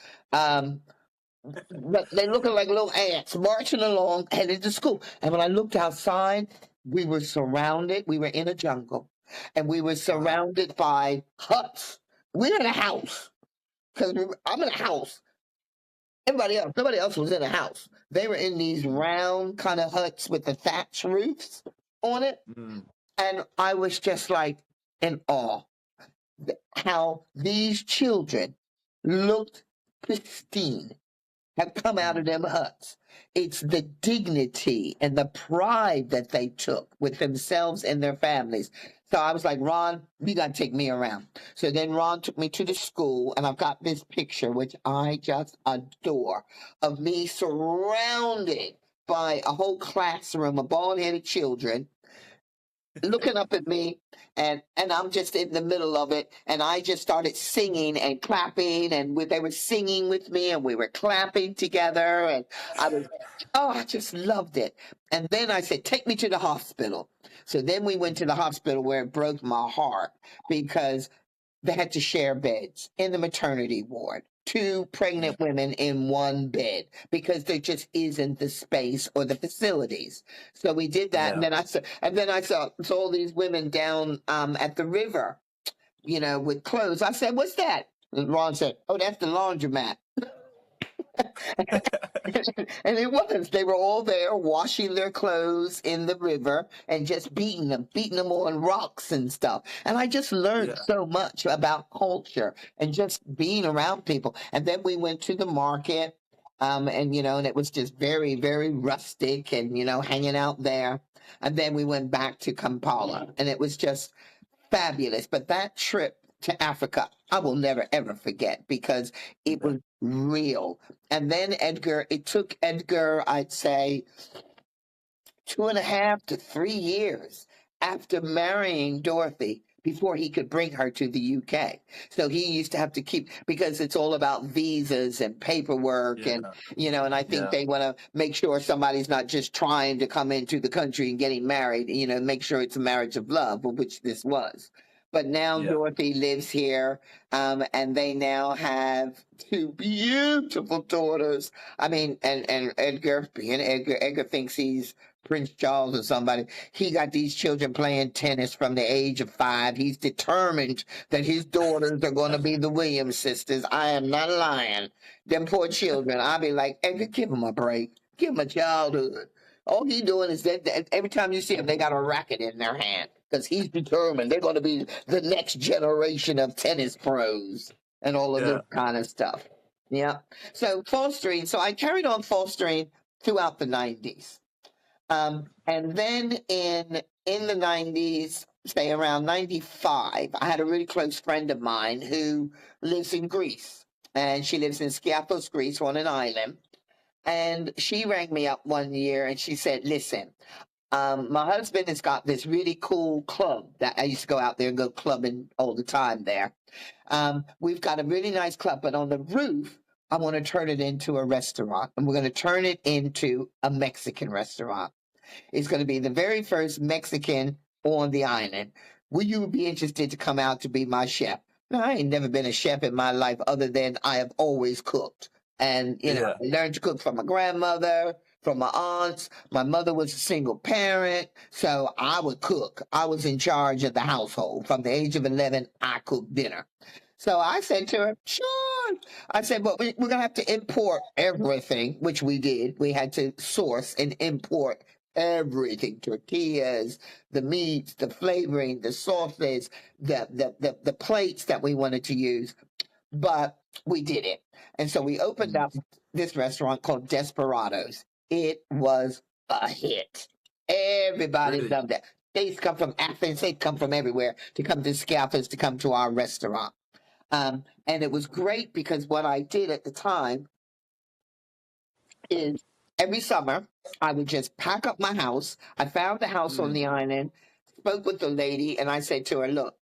But they looking like little ants marching along, headed to school. And when I looked outside, we were surrounded. We were in a jungle, and we were surrounded by huts. We're in a house because I'm in a house. Nobody else was in a house. They were in these round kind of huts with the thatch roofs on it, and I was just like in awe how these children looked pristine, have come out of them huts. It's the dignity and the pride that they took with themselves and their families. So I was like, Ron, you got to take me around. So then Ron took me to the school, and I've got this picture, which I just adore, of me surrounded by a whole classroom of bald-headed children looking up at me, and I'm just in the middle of it, and I just started singing and clapping, and they were singing with me, and we were clapping together, and I just loved it. And then I said, take me to the hospital. So then we went to the hospital, where it broke my heart because they had to share beds in the maternity ward. 2 pregnant women in one bed because there just isn't the space or the facilities. So we did that, and then I saw all these women down at the river, with clothes. I said, "What's that?" And Ron said, "Oh, that's the laundromat." And it was. They were all there washing their clothes in the river and just beating them on rocks and stuff. And I just learned so much about culture and just being around people. And then we went to the market, and it was just very, very rustic and, hanging out there. And then we went back to Kampala, and it was just fabulous. But that trip to Africa, I will never, ever forget because it was real. And then it took Edgar, I'd say, 2.5 to 3 years after marrying Dorothy before he could bring her to the UK. So he used to have to keep, because it's all about visas and paperwork and I think they want to make sure somebody's not just trying to come into the country and getting married, make sure it's a marriage of love, which this was. But now Dorothy lives here, and they now have 2 beautiful daughters. I mean, and Edgar, being Edgar thinks he's Prince Charles or somebody. He got these children playing tennis from the age of 5. He's determined that his daughters are going to be the Williams sisters. I am not lying. Them poor children. I'll be like, Edgar, give them a break. Give them a childhood. All he's doing is that every time you see him, they got a racket in their hand because he's determined they're going to be the next generation of tennis pros and all of this kind of stuff. Yeah. So fostering. So I carried on fostering throughout the 90s. And then in the 90s, say around 95, I had a really close friend of mine who lives in Greece. And she lives in Skiathos, Greece, on an island. And she rang me up one year and she said, listen, My husband has got this really cool club that I used to go out there and go clubbing all the time there. We've got a really nice club, but on the roof, I want to turn it into a restaurant, and we're going to turn it into a Mexican restaurant. It's going to be the very first Mexican on the island. Will you be interested to come out to be my chef? No, I ain't never been a chef in my life other than I have always cooked. And, you know, I learned to cook from my grandmother, from my aunts. My mother was a single parent, so I would cook. I was in charge of the household. From the age of 11, I cooked dinner. So I said to her, sure. I said, but we're going to have to import everything, which we did. We had to source and import everything: tortillas, the meats, the flavoring, the sauces, the plates that we wanted to use. But we did it. And so we opened up this restaurant called Desperados. It was a hit. Everybody loved it. They used to come from Athens, they'd come from everywhere to come to Scalpers, to come to our restaurant. And it was great because what I did at the time is every summer I would just pack up my house. I found the house on the island, spoke with the lady, and I said to her, look,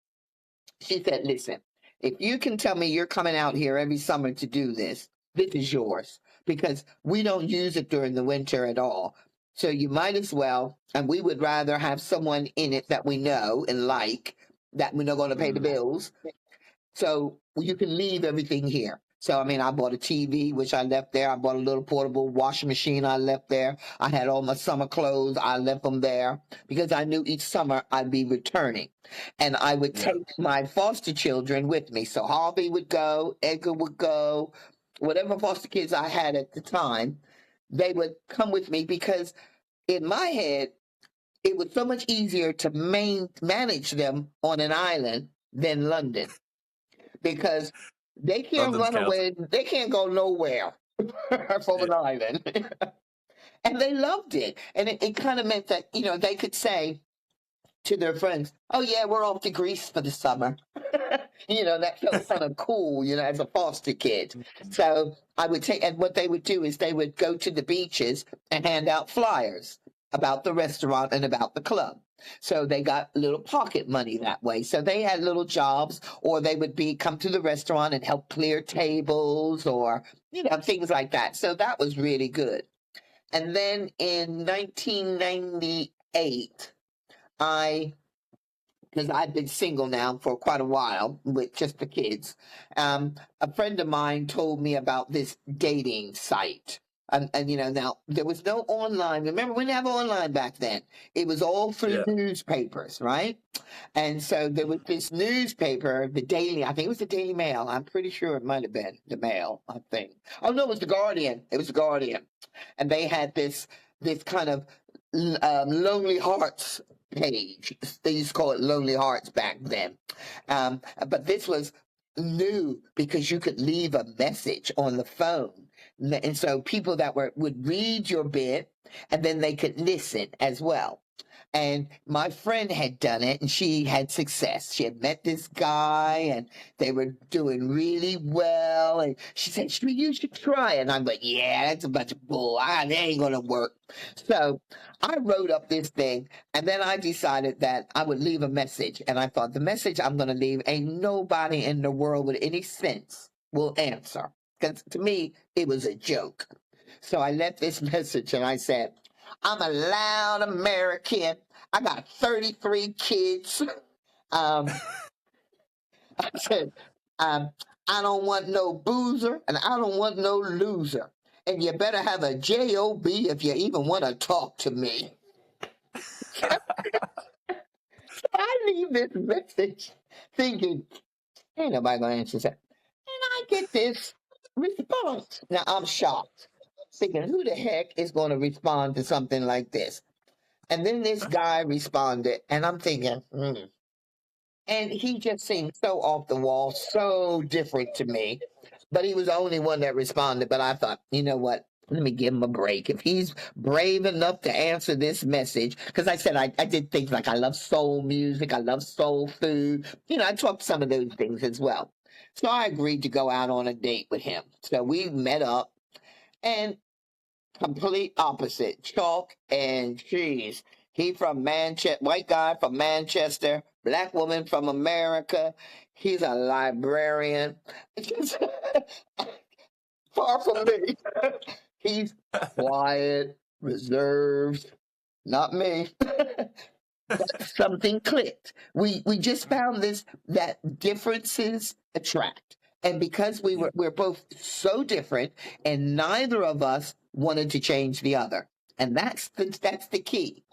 she said, listen, if you can tell me you're coming out here every summer to do this, this is yours, because we don't use it during the winter at all. So you might as well, and we would rather have someone in it that we know and like, that we're not going to pay the bills. So you can leave everything here. So, I mean, I bought a TV, which I left there. I bought a little portable washing machine. I left there. I had all my summer clothes. I left them there because I knew each summer I'd be returning. And I would take my foster children with me. So Harvey would go, Edgar would go, whatever foster kids I had at the time, they would come with me because in my head, it was so much easier to manage them on an island than London, because they can't run away. They can't go nowhere from an island. And they loved it. And it kind of meant that, you know, they could say to their friends, oh, yeah, we're off to Greece for the summer. You know, that felt kind of cool, you know, as a foster kid. So I would take, and what they would do is they would go to the beaches and hand out flyers about the restaurant and about the club. So they got little pocket money that way. So they had little jobs, or they would come to the restaurant and help clear tables, or, you know, things like that. So that was really good. And then in 1998, because I'd been single now for quite a while with just the kids, a friend of mine told me about this dating site. And you know, now there was no online. Remember, we didn't have online back then. It was all through newspapers, right? And so there was this newspaper, the Daily, I think it was the Daily Mail. I'm pretty sure it might have been the Mail, I think. Oh, no, it was the Guardian. It was the Guardian. And they had this kind of Lonely Hearts page. They used to call it Lonely Hearts back then. But this was new because you could leave a message on the phone. And so people that would read your bit, and then they could listen as well. And my friend had done it, and she had success. She had met this guy, and they were doing really well. And she said, you should try it. And I'm like, yeah, that's a bunch of bull. That ain't going to work. So I wrote up this thing, and then I decided that I would leave a message. And I thought, the message I'm going to leave, ain't nobody in the world with any sense will answer. Because to me, it was a joke. So I left this message, and I said, I'm a loud American. I got 33 kids. I said, I don't want no boozer, and I don't want no loser. And you better have a job if you even want to talk to me. I leave this message thinking, ain't nobody going to answer that. And I get this response. Now, I'm shocked, thinking, who the heck is going to respond to something like this? And then this guy responded, and I'm thinking, And he just seemed so off the wall, so different to me. But he was the only one that responded. But I thought, you know what? Let me give him a break. If he's brave enough to answer this message, because I said I did things like I love soul music, I love soul food. You know, I talked some of those things as well. So I agreed to go out on a date with him. So we met up, and complete opposite, chalk and cheese. He from Manchester, white guy from Manchester, black woman from America. He's a librarian. Far from me. He's quiet, reserved. Not me. But something clicked. We just found this that differences attract. And because we're both so different and neither of us wanted to change the other. And that's the key.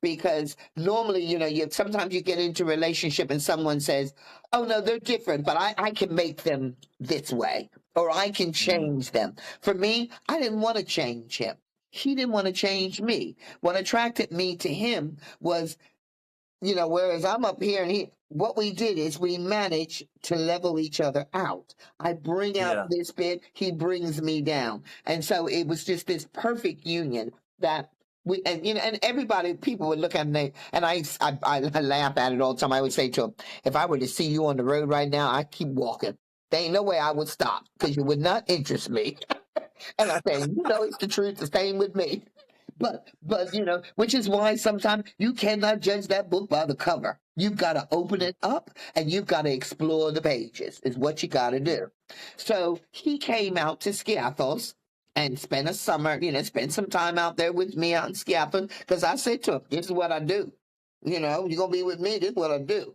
Because normally, sometimes you get into a relationship and someone says, oh no, they're different, but I can make them this way, or I can change them. For me, I didn't want to change him. He didn't want to change me. What attracted me to him was, whereas I'm up here and what we did is we managed to level each other out. I bring out this bit, he brings me down. And so it was just this perfect union that and everybody, people would look at me, and I laugh at it all the time. I would say to them, if I were to see you on the road right now, I'd keep walking. There ain't no way I would stop because you would not interest me. And I say, it's the truth, the same with me. But which is why sometimes you cannot judge that book by the cover. You've got to open it up and you've got to explore the pages, is what you got to do. So he came out to Skiathos and spent a summer, spent some time out there with me out in Skiathos, because I said to him, this is what I do. You're going to be with me, this is what I do.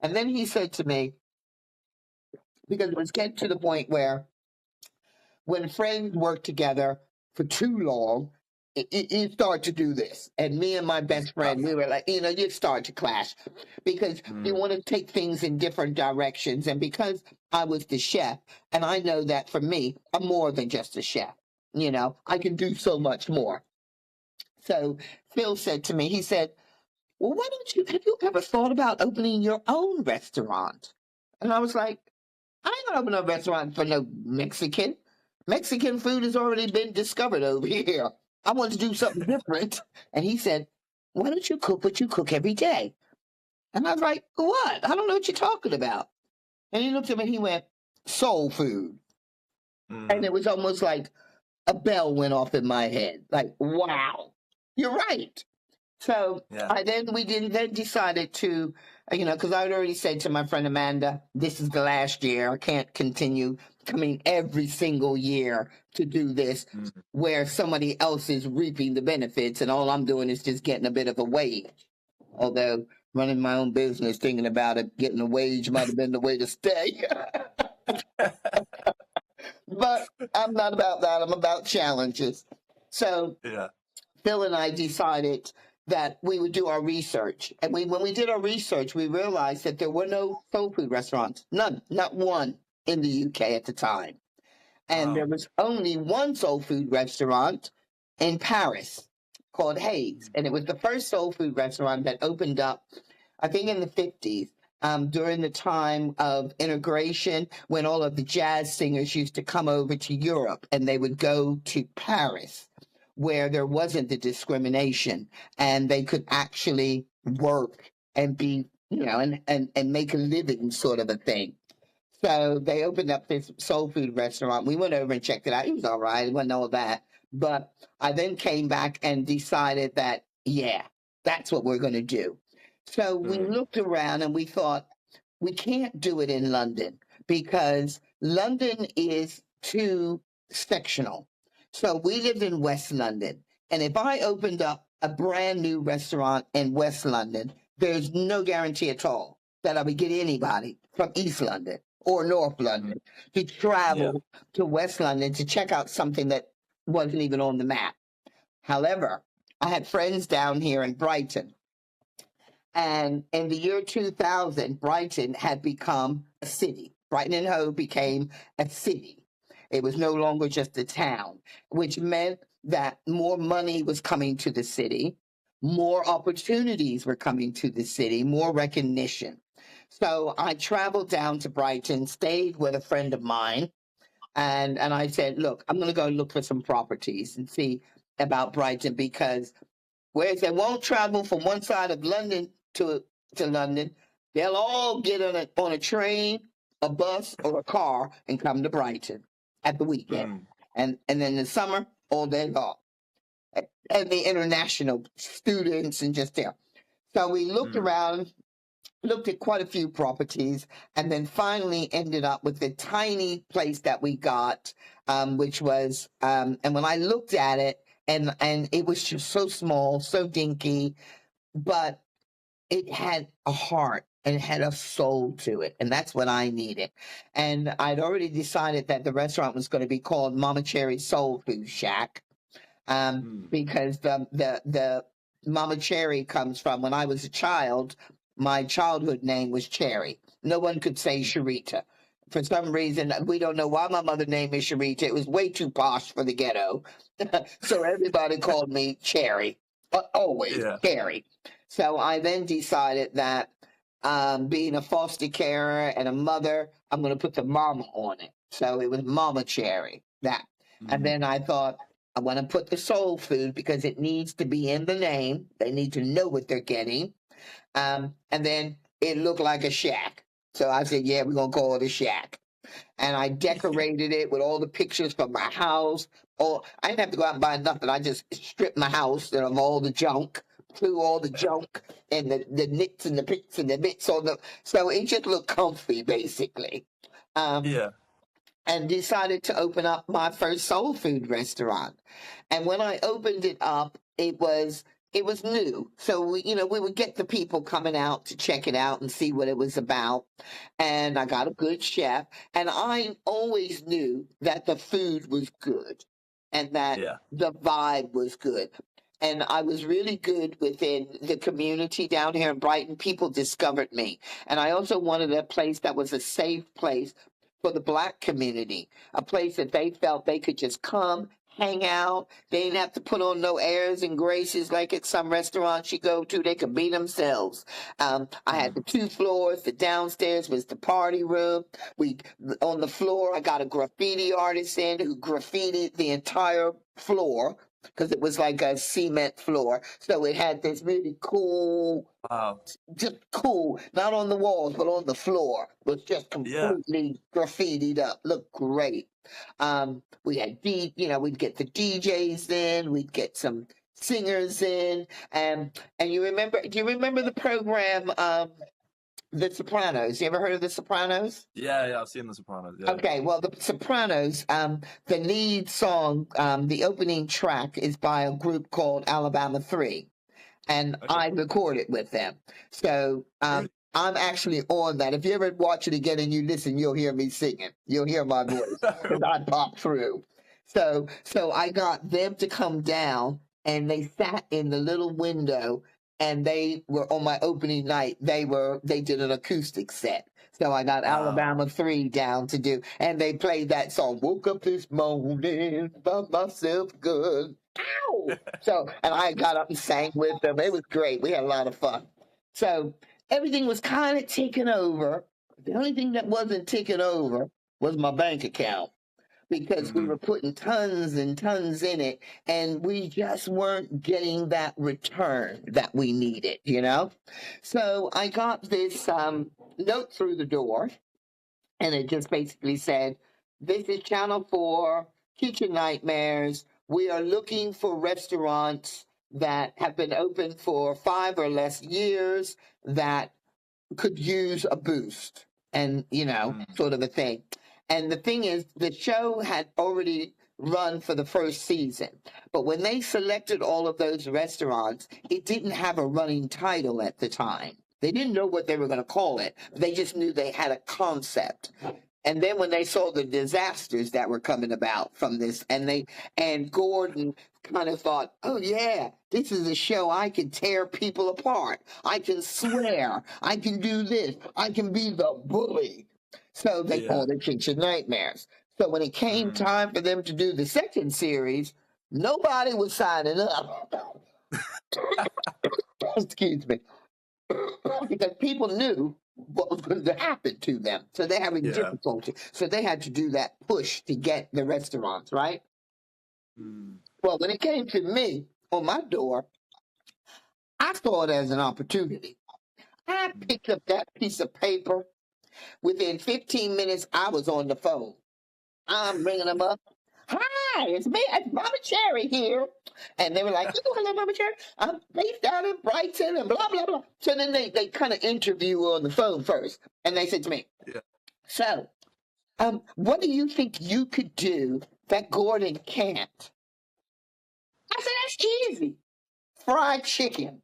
And then he said to me, because it was getting to the point where when friends work together for too long, you start to do this. And me and my best friend, we were like, you start to clash because you want to take things in different directions. And because I was the chef, and I know that for me, I'm more than just a chef. I can do so much more. So Phil said to me, he said, well, have you ever thought about opening your own restaurant? And I was like, I ain't gonna open a restaurant for no Mexican. Mexican food has already been discovered over here. I want to do something different. And he said, why don't you cook what you cook every day? And I was like, what? I don't know what you're talking about. And he looked at me and he went, soul food. And it was almost like a bell went off in my head. Like, wow, you're right. So we then decided to, because I had already said to my friend Amanda, this is the last year. I can't continue coming every single year to do this where somebody else is reaping the benefits and all I'm doing is just getting a bit of a wage. Although running my own business, thinking about it, getting a wage might have been the way to stay. But I'm not about that. I'm about challenges. So Phil and I decided that we would do our research. And when we did our research, we realized that there were no soul food restaurants. None, not one in the UK at the time. And there was only one soul food restaurant in Paris called Hayes. And it was the first soul food restaurant that opened up, I think, in the 50s. During the time of integration, when all of the jazz singers used to come over to Europe and they would go to Paris, where there wasn't the discrimination and they could actually work and be, and make a living sort of a thing. So they opened up this soul food restaurant. We went over and checked it out. It was all right. It wasn't all that. But I then came back and decided that, that's what we're going to do. So we looked around and we thought, we can't do it in London because London is too sectional. So we lived in West London. And if I opened up a brand new restaurant in West London, there's no guarantee at all that I would get anybody from East London or North London to travel to West London to check out something that wasn't even on the map. However, I had friends down here in Brighton. And in the year 2000, Brighton had become a city. Brighton and Hove became a city. It was no longer just a town, which meant that more money was coming to the city, more opportunities were coming to the city, more recognition. So I traveled down to Brighton, stayed with a friend of mine, and I said, look, I'm going to go look for some properties and see about Brighton because whereas they won't travel from one side of London to London, they'll all get on a train, a bus, or a car and come to Brighton at the weekend. And then in the summer, all day long. and the international students and just there. So we looked around, looked at quite a few properties, and then finally ended up with the tiny place that we got, which was, and when I looked at it, and it was just so small, so dinky, but it had a heart and it had a soul to it, and that's what I needed. And I'd already decided that the restaurant was going to be called Momma Cherri Soul Food Shack, because the Momma Cherri comes from when I was a child. My childhood name was Cherry. No one could say Charita. For some reason, we don't know why my mother's name is Charita. It was way too posh for the ghetto. So everybody called me Cherry. Always Cherry. So I then decided that being a foster carer and a mother, I'm going to put the mama on it. So it was Momma Cherri. That. And then I thought, I want to put the soul food because it needs to be in the name. They need to know what they're getting. And then it looked like a shack. So I said, yeah, we're going to call it a shack. And I decorated it with all the pictures from my house. Oh, I didn't have to go out and buy nothing. I just stripped my house of all the junk, threw all the junk and the nits and the pits and the bits on the. So it just looked comfy, basically. And decided to open up my first soul food restaurant. And when I opened it up, it was new. So we would get the people coming out to check it out and see what it was about. And I got a good chef. And I always knew that the food was good and that the vibe was good. And I was really good within the community down here in Brighton. People discovered me. And I also wanted a place that was a safe place for the Black community, a place that they felt they could just come, hang out. They didn't have to put on no airs and graces like at some restaurants you go to. They could be themselves. I had the 2 floors. The downstairs was the party room. On the floor, I got a graffiti artist in who graffitied the entire floor because it was like a cement floor. So it had this really cool, just cool, not on the walls, but on the floor. It was just completely graffitied up. Looked great. We had we'd get the DJs in, we'd get some singers in, and do you remember the program, The Sopranos? You ever heard of The Sopranos? Yeah, I've seen The Sopranos. Yeah. Okay, well, The Sopranos, the lead song, the opening track is by a group called Alabama 3, and I recorded with them. So I'm actually on that. If you ever watch it again and you listen, you'll hear me singing. You'll hear my voice because I pop through. So I got them to come down, and they sat in the little window, and they were on my opening night. They did an acoustic set. So I got Alabama 3 down to do, and they played that song. Woke up this morning, found myself good. Ow! And I got up and sang with them. It was great. We had a lot of fun. So everything was kind of taken over. The only thing that wasn't taken over was my bank account, because we were putting tons and tons in it, and we just weren't getting that return that we needed, So I got this note through the door, and it just basically said, "This is Channel 4, Kitchen Nightmares. We are looking for restaurants that have been open for 5 or less years that could use a boost," and, sort of a thing. And the thing is, the show had already run for the first season. But when they selected all of those restaurants, it didn't have a running title at the time. They didn't know what they were going to call it. They just knew they had a concept. And then when they saw the disasters that were coming about from this, and Gordon kind of thought, oh yeah, this is a show I can tear people apart. I can swear. I can do this. I can be the bully. So they called it Kitchen Nightmares. So when it came time for them to do the second series, nobody was signing up. Excuse me. Because people knew what was going to happen to them. So they're having difficulty. So they had to do that push to get the restaurants, right? Well, when it came to me on my door, I saw it as an opportunity. I picked up that piece of paper. Within 15 minutes, I was on the phone. I'm ringing them up. Hi, it's me, it's Momma Cherri here. And they were like, oh, hello, Momma Cherri. I'm based down in Brighton and blah, blah, blah. So then they kind of interview on the phone first. And they said to me, Yeah. so, what do you think you could do that Gordon can't? I said, that's easy. Fried chicken.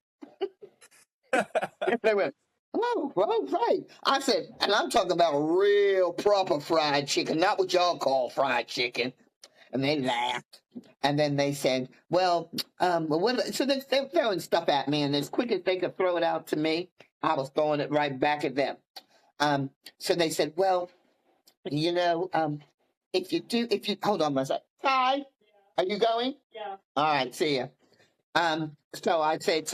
And they went, oh, well, right. I said, and I'm talking about real proper fried chicken, not what y'all call fried chicken. And they laughed. And then they said, well, so they're throwing stuff at me, and as quick as they could throw it out to me, I was throwing it right back at them. So they said, well, you know, if you hold on one second. Hi, are you going? Yeah. All right, see ya. So I said,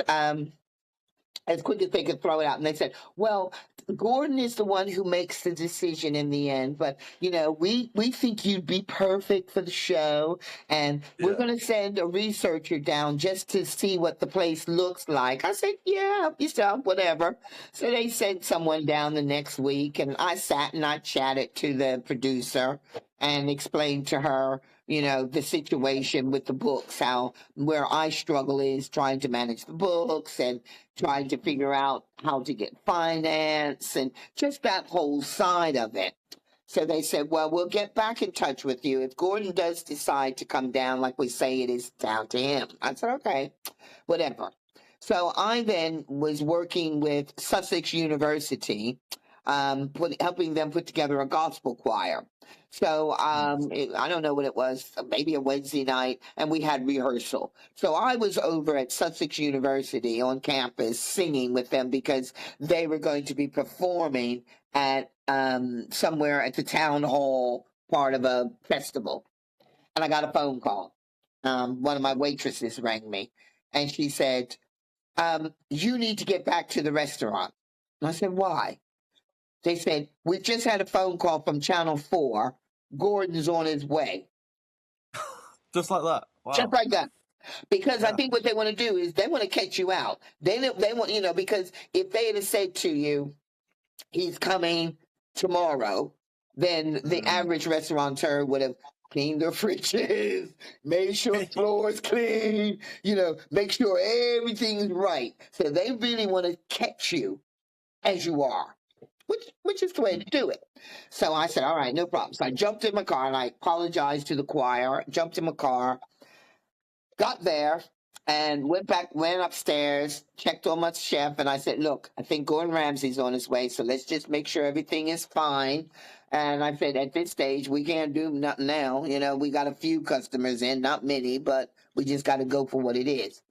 as quick as they could throw it out. And they said, well, Gordon is the one who makes the decision in the end. But, you know, we think you'd be perfect for the show. And we're going to send a researcher down just to see what the place looks like. I said, yeah, help yourself, whatever. So they sent someone down the next week. And I sat and I chatted to the producer and explained to her, you know, the situation with the books, how where I struggle is trying to manage the books and trying to figure out how to get finance and just that whole side of it. So they said, well, we'll get back in touch with you. If Gordon does decide to come down, like we say, it is down to him. I said, okay, whatever. So I then was working with Sussex University, helping them put together a gospel choir. So I don't know what it was, maybe a Wednesday night, and we had rehearsal. So I was over at Sussex University on campus singing with them because they were going to be performing at somewhere at the town hall part of a festival. And I got a phone call. One of my waitresses rang me, and she said, you need to get back to the restaurant. And I said, why? They said, we just had a phone call from Channel 4. Gordon's on his way. Just like that. Wow. Just like that. Because I think what they want to do is they want to catch you out. They want, you know, because if they had said to you, he's coming tomorrow, then the average restaurateur would have cleaned their fridges, made sure the floor's clean, you know, make sure everything's right. So they really want to catch you as you are. Which is the way to do it. So I said, all right, no problem. So I jumped in my car and I apologized to the choir, jumped in my car, got there and went upstairs, checked on my chef, and I said, look, I think Gordon Ramsay's on his way, so let's just make sure everything is fine. And I said, at this stage, we can't do nothing now. You know, we got a few customers in, not many, but we just got to go for what it is.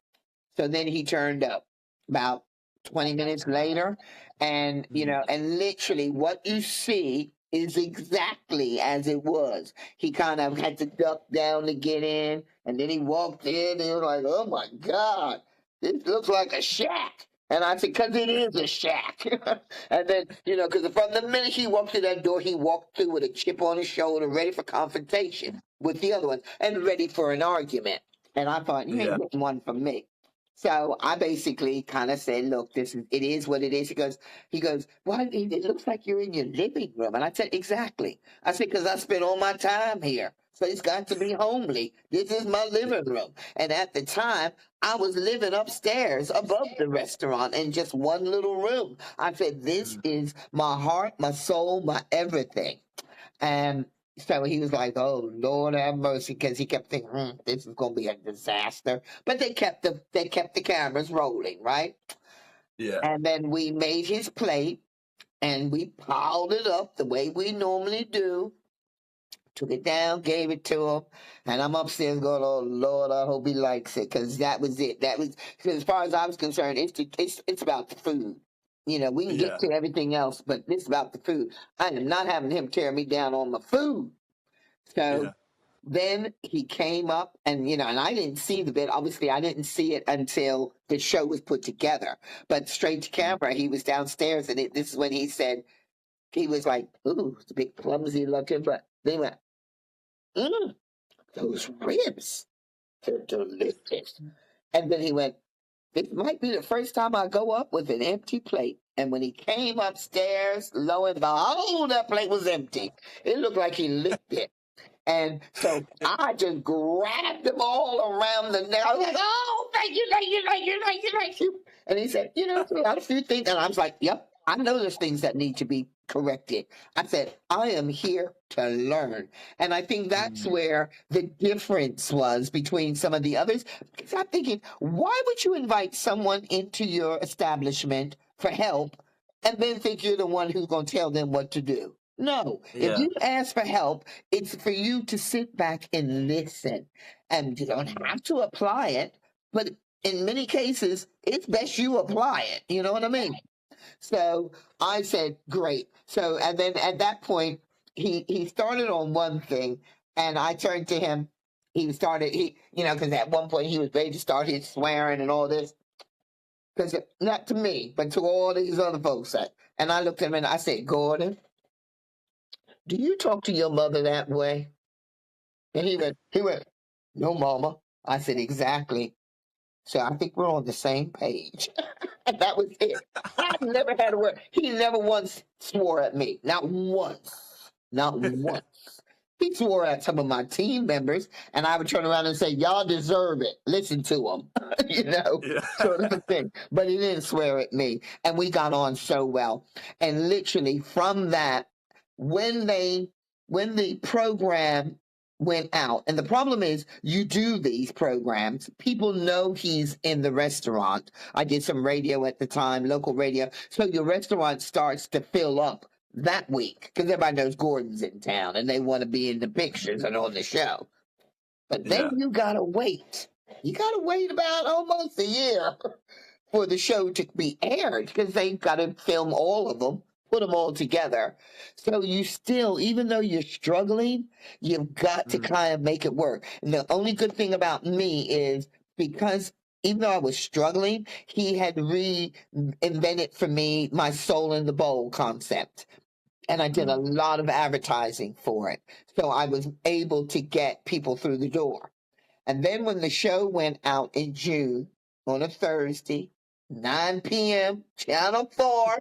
So then he turned up about 20 minutes later, and you know, and literally what you see is exactly as it was. He kind of had to duck down to get in, and then he walked in, and he was like, oh my God, this looks like a shack. And I said, because it is a shack. And then, you know, because from the minute he walked through that door, he walked through with a chip on his shoulder, ready for confrontation with the other ones, and ready for an argument. And I thought, you ain't getting one from me. So I basically kind of said, look, it is what it is. He goes, well, it looks like you're in your living room. And I said, exactly. I said, because I spent all my time here. So it's got to be homely. This is my living room. And at the time, I was living upstairs above the restaurant in just one little room. I said, this is my heart, my soul, my everything. And so he was like, oh, Lord have mercy, because he kept thinking, this is going to be a disaster. But they kept the cameras rolling, right? Yeah. And then we made his plate, and we piled it up the way we normally do. Took it down, gave it to him, and I'm upstairs going, oh, Lord, I hope he likes it, because that was it. Because as far as I was concerned, it's about the food. You know, we can get to everything else, but this is about the food. I am not having him tear me down on my food. So then he came up and, you know, and I didn't see the bit. Obviously, I didn't see it until the show was put together. But straight to camera, he was downstairs, and this is when he said, he was like, ooh, it's a big clumsy looking, but then he went, those ribs, they're delicious. And then he went, this might be the first time I go up with an empty plate. And when he came upstairs, lo and behold, that plate was empty. It looked like he licked it. And so I just grabbed him all around the neck. I was like, oh, thank you, thank you, thank you, thank you, thank you. And he said, you know, a lot of few things. And I was like, yep, I know there's things that need to be corrected. I said, I am here to learn. And I think that's where the difference was between some of the others. Because I'm thinking, why would you invite someone into your establishment for help and then think you're the one who's going to tell them what to do? No, if you ask for help, it's for you to sit back and listen. And you don't have to apply it, but in many cases, it's best you apply it. You know what I mean? So I said, great. So, and then at that point, he started on one thing, and I turned to him. He, you know, because at one point he was ready to start his swearing and all this. Because not to me, but to all these other folks. And I looked at him and I said, Gordon, do you talk to your mother that way? And he went, no, Mama. I said, exactly. So I think we're on the same page. And that was it. I never had a word. He never once swore at me. Not once. Not once. He swore at some of my team members, and I would turn around and say, y'all deserve it. Listen to him. You know, sort of a thing. But he didn't swear at me. And we got on so well. And literally from that, when the program went out, and the problem is you do these programs, people know he's in the restaurant. I did some radio at the time, local radio. So your restaurant starts to fill up that week because everybody knows Gordon's in town and they want to be in the pictures and on the show. But then you got to wait. You got to wait about almost a year for the show to be aired because they've got to film all of them, put them all together. So you still, even though you're struggling, you've got to kind of make it work. And the only good thing about me is because even though I was struggling, he had reinvented for me my soul in the bowl concept. And I did a lot of advertising for it. So I was able to get people through the door. And then when the show went out in June on a Thursday, 9 p.m., Channel 4,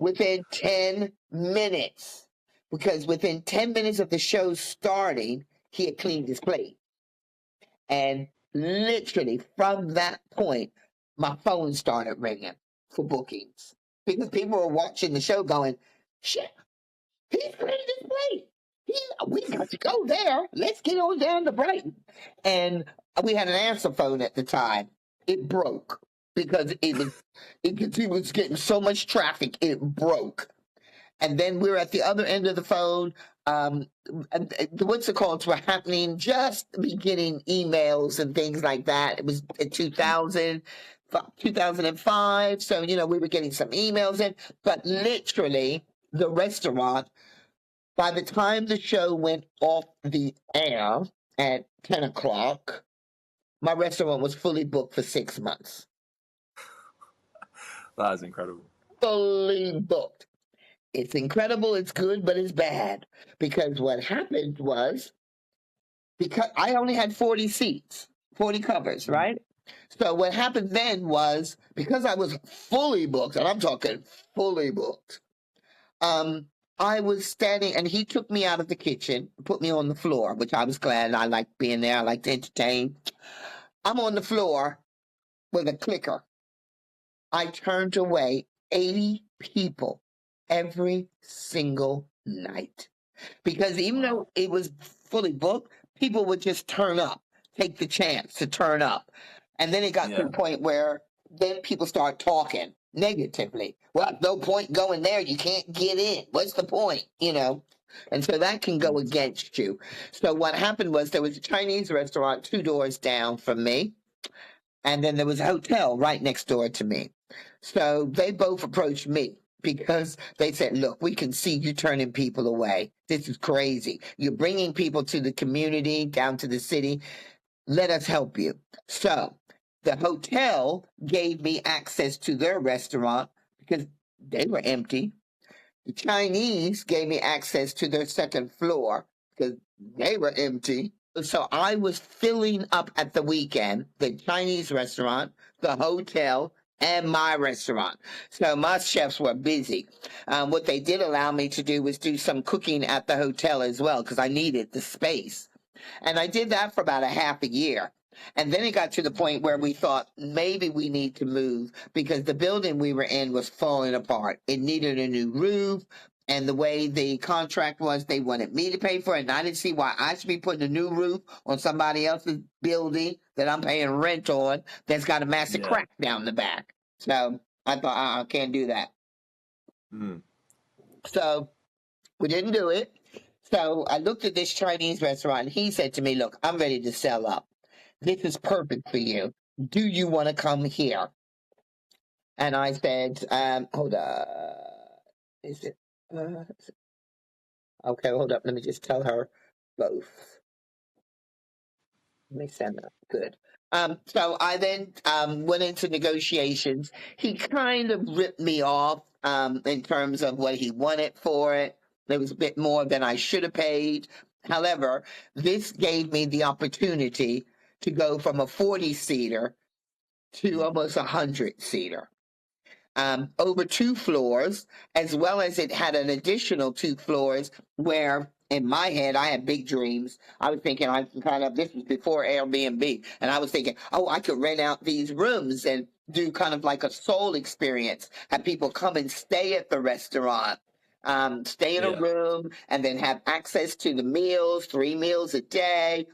within 10 minutes, because within 10 minutes of the show starting, he had cleaned his plate. And literally from that point, my phone started ringing for bookings because people were watching the show going, shit, he's cleaned his plate. We got to go there. Let's get on down to Brighton. And we had an answer phone at the time. It broke because he was getting so much traffic, it broke. And then we were at the other end of the phone. The what's it called were happening, just beginning emails and things like that. It was in 2005. So, you know, we were getting some emails in, but literally the restaurant, by the time the show went off the air at 10 o'clock, my restaurant was fully booked for 6 months. That is incredible. Fully booked. It's incredible, it's good, but it's bad. Because what happened was, because I only had 40 seats, 40 covers, right? So what happened then was, because I was fully booked, and I'm talking fully booked, I was standing, and he took me out of the kitchen, put me on the floor, which I was glad. I liked being there. I liked to entertain. I'm on the floor with a clicker. I turned away 80 people every single night. Because even though it was fully booked, people would just turn up, take the chance to turn up. And then it got to the point where then people start talking negatively. Well, no point going there. You can't get in. What's the point? You know? And so that can go against you. So what happened was there was a Chinese restaurant 2 doors down from me. And then there was a hotel right next door to me. So they both approached me because they said, look, we can see you turning people away. This is crazy. You're bringing people to the community, down to the city. Let us help you. So the hotel gave me access to their restaurant because they were empty. The Chinese gave me access to their second floor because they were empty. So I was filling up at the weekend, the Chinese restaurant, the hotel, and my restaurant. So my chefs were busy. What they did allow me to do was do some cooking at the hotel as well, because I needed the space. And I did that for about a half a year. And then it got to the point where we thought maybe we need to move because the building we were in was falling apart. It needed a new roof. And the way the contract was, they wanted me to pay for it. And I didn't see why I should be putting a new roof on somebody else's building that I'm paying rent on that's got a massive crack down the back. So I thought, I can't do that. So we didn't do it. So I looked at this Chinese restaurant and he said to me, look, I'm ready to sell up. This is perfect for you. Do you want to come here? And I said, hold up. Is it? Okay, hold up. Let me just tell her both. Let me send that. Good. So I then went into negotiations. He kind of ripped me off in terms of what he wanted for it. There was a bit more than I should have paid. However, this gave me the opportunity to go from a 40-seater to almost a 100-seater. Over 2 floors, as well as it had an additional 2 floors where, in my head, I had big dreams. I was thinking, this was before Airbnb, and I was thinking, oh, I could rent out these rooms and do kind of like a soul experience, have people come and stay at the restaurant. Stay in a room and then have access to the meals, 3 meals a day,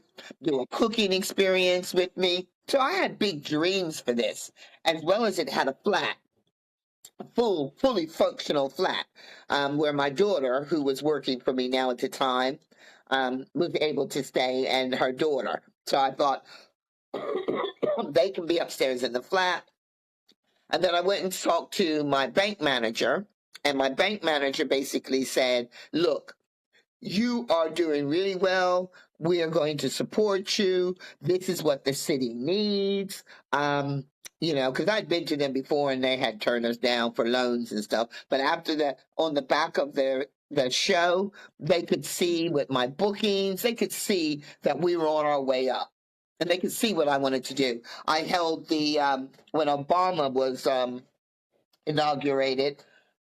do a cooking experience with me. So I had big dreams for this, as well as it had a flat, a fully functional flat, where my daughter, who was working for me now at the time, was able to stay, and her daughter. So I thought they can be upstairs in the flat. And then I went and talked to my bank manager. And my bank manager basically said, look, you are doing really well. We are going to support you. This is what the city needs. Because I'd been to them before and they had turned us down for loans and stuff. But after that, on the back of the show, they could see with my bookings, they could see that we were on our way up. And they could see what I wanted to do. I held when Obama was inaugurated,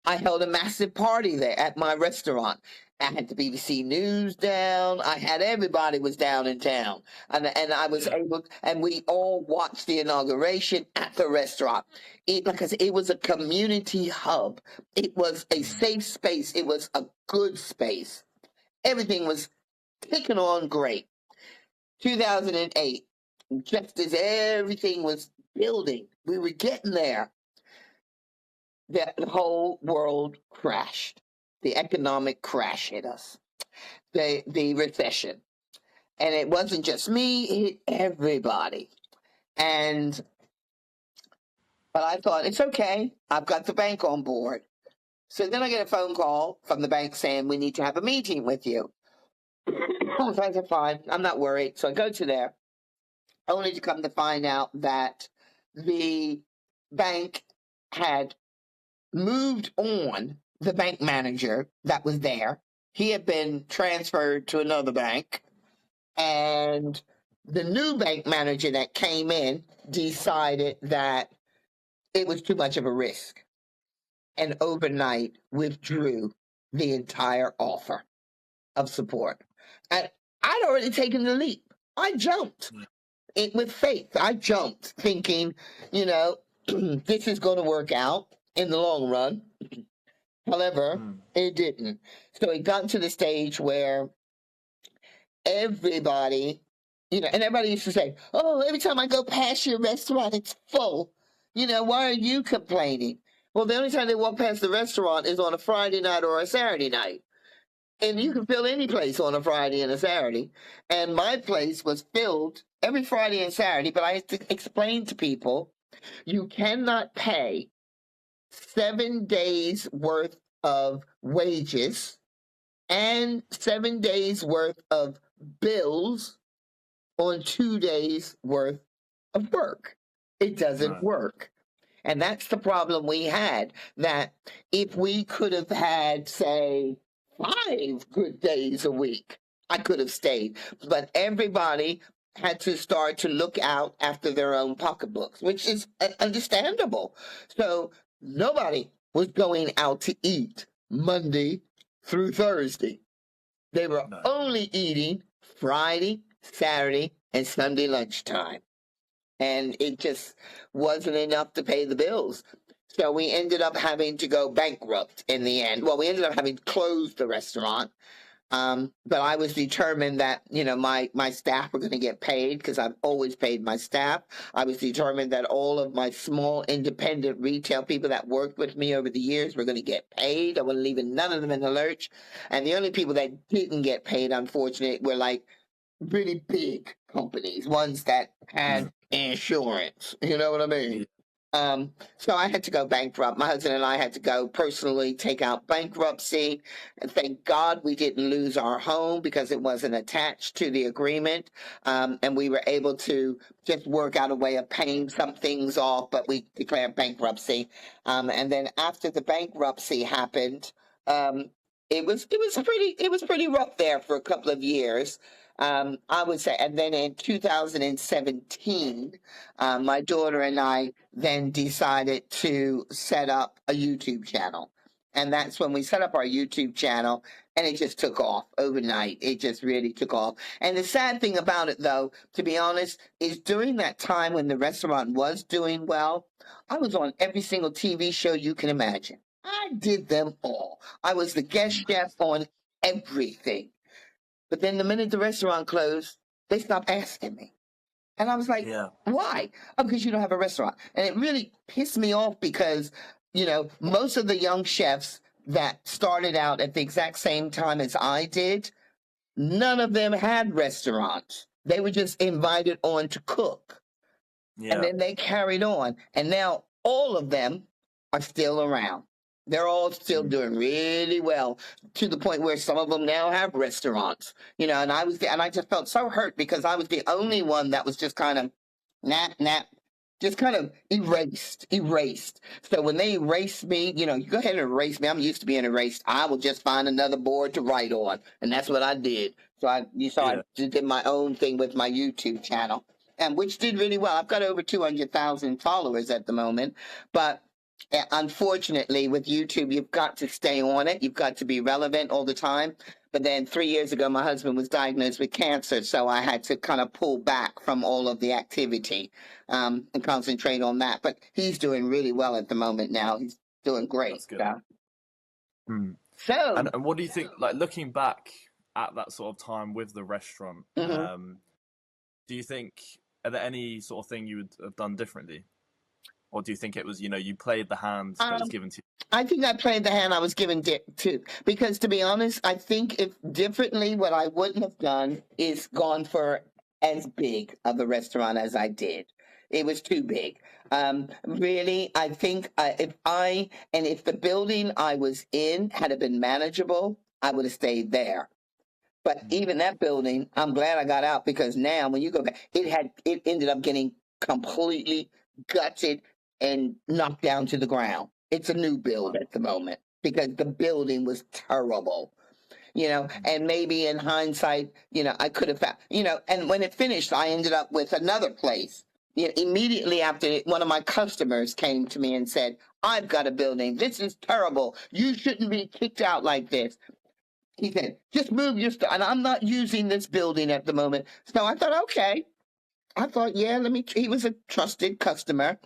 I held a massive party there at my restaurant. I had the BBC News down. I had everybody was down in town. And I was able, and we all watched the inauguration at the restaurant. Because it was a community hub. It was a safe space. It was a good space. Everything was ticking on great. 2008, just as everything was building, we were getting there. The whole world crashed. The economic crash hit us. The recession. And it wasn't just me, it hit everybody. But I thought, it's okay. I've got the bank on board. So then I get a phone call from the bank saying, we need to have a meeting with you. So I said, fine, I'm not worried. So I go to there, only to come to find out that the bank had moved on the bank manager that was there. He had been transferred to another bank. And the new bank manager that came in decided that it was too much of a risk. And overnight withdrew the entire offer of support. And I'd already taken the leap. I jumped with faith. I jumped thinking, this is going to work out in the long run. However, it didn't. So it got to the stage where everybody, and everybody used to say, oh, every time I go past your restaurant, it's full. Why are you complaining? Well, the only time they walk past the restaurant is on a Friday night or a Saturday night. And you can fill any place on a Friday and a Saturday. And my place was filled every Friday and Saturday, but I had to explain to people, you cannot pay 7 days worth of wages and 7 days worth of bills on 2 days worth of work. It doesn't work. And that's the problem we had, that if we could have had, say, 5 good days a week, I could have stayed. But everybody had to start to look out after their own pocketbooks, which is understandable. So nobody was going out to eat Monday through Thursday. They were only eating Friday, Saturday, and Sunday lunchtime. And it just wasn't enough to pay the bills. So we ended up having to go bankrupt in the end. Well, we ended up having to close the restaurant. But I was determined that, my staff were going to get paid because I've always paid my staff. I was determined that all of my small independent retail people that worked with me over the years were going to get paid. I wasn't leaving none of them in the lurch. And the only people that didn't get paid, unfortunately, were like really big companies, ones that had insurance. You know what I mean? So I had to go bankrupt. My husband and I had to go personally take out bankruptcy. And thank God we didn't lose our home because it wasn't attached to the agreement. And we were able to just work out a way of paying some things off, but we declared bankruptcy. And then after the bankruptcy happened, it was pretty rough there for a couple of years. I would say, and then in 2017, my daughter and I then decided to set up a YouTube channel. And that's when we set up our YouTube channel, and it just took off overnight. It just really took off. And the sad thing about it, though, to be honest, is during that time when the restaurant was doing well, I was on every single TV show you can imagine. I did them all. I was the guest chef on everything. But then the minute the restaurant closed, they stopped asking me. And I was like, why? Oh, because you don't have a restaurant. And it really pissed me off because, most of the young chefs that started out at the exact same time as I did, none of them had restaurants. They were just invited on to cook. Yeah. And then they carried on. And now all of them are still around. They're all still doing really well to the point where some of them now have restaurants, and I just felt so hurt because I was the only one that was just kind of just kind of erased. So when they erased me, you go ahead and erase me. I'm used to being erased. I will just find another board to write on. And that's what I did. So I just did my own thing with my YouTube channel, and which did really well. I've got over 200,000 followers at the moment, but unfortunately, with YouTube, you've got to stay on it. You've got to be relevant all the time. But then 3 years ago, my husband was diagnosed with cancer, so I had to kind of pull back from all of the activity and concentrate on that. But he's doing really well at the moment now. He's doing great. That's good. Yeah. So, and what do you think, like looking back at that sort of time with the restaurant, do you think, are there any sort of thing you would have done differently? Or do you think it was, you played the hand that was given to you? I think I played the hand I was given to. Because to be honest, I think if differently, what I wouldn't have done is gone for as big of a restaurant as I did. It was too big. Really, I think if the building I was in had been manageable, I would have stayed there. But even that building, I'm glad I got out because now when you go back, it ended up getting completely gutted and knocked down to the ground. It's a new build at the moment because the building was terrible, and maybe in hindsight, I could have found, and when it finished, I ended up with another place. Immediately after it, one of my customers came to me and said, I've got a building. This is terrible. You shouldn't be kicked out like this. He said, just move your stuff. And I'm not using this building at the moment. So I thought, okay. He was a trusted customer.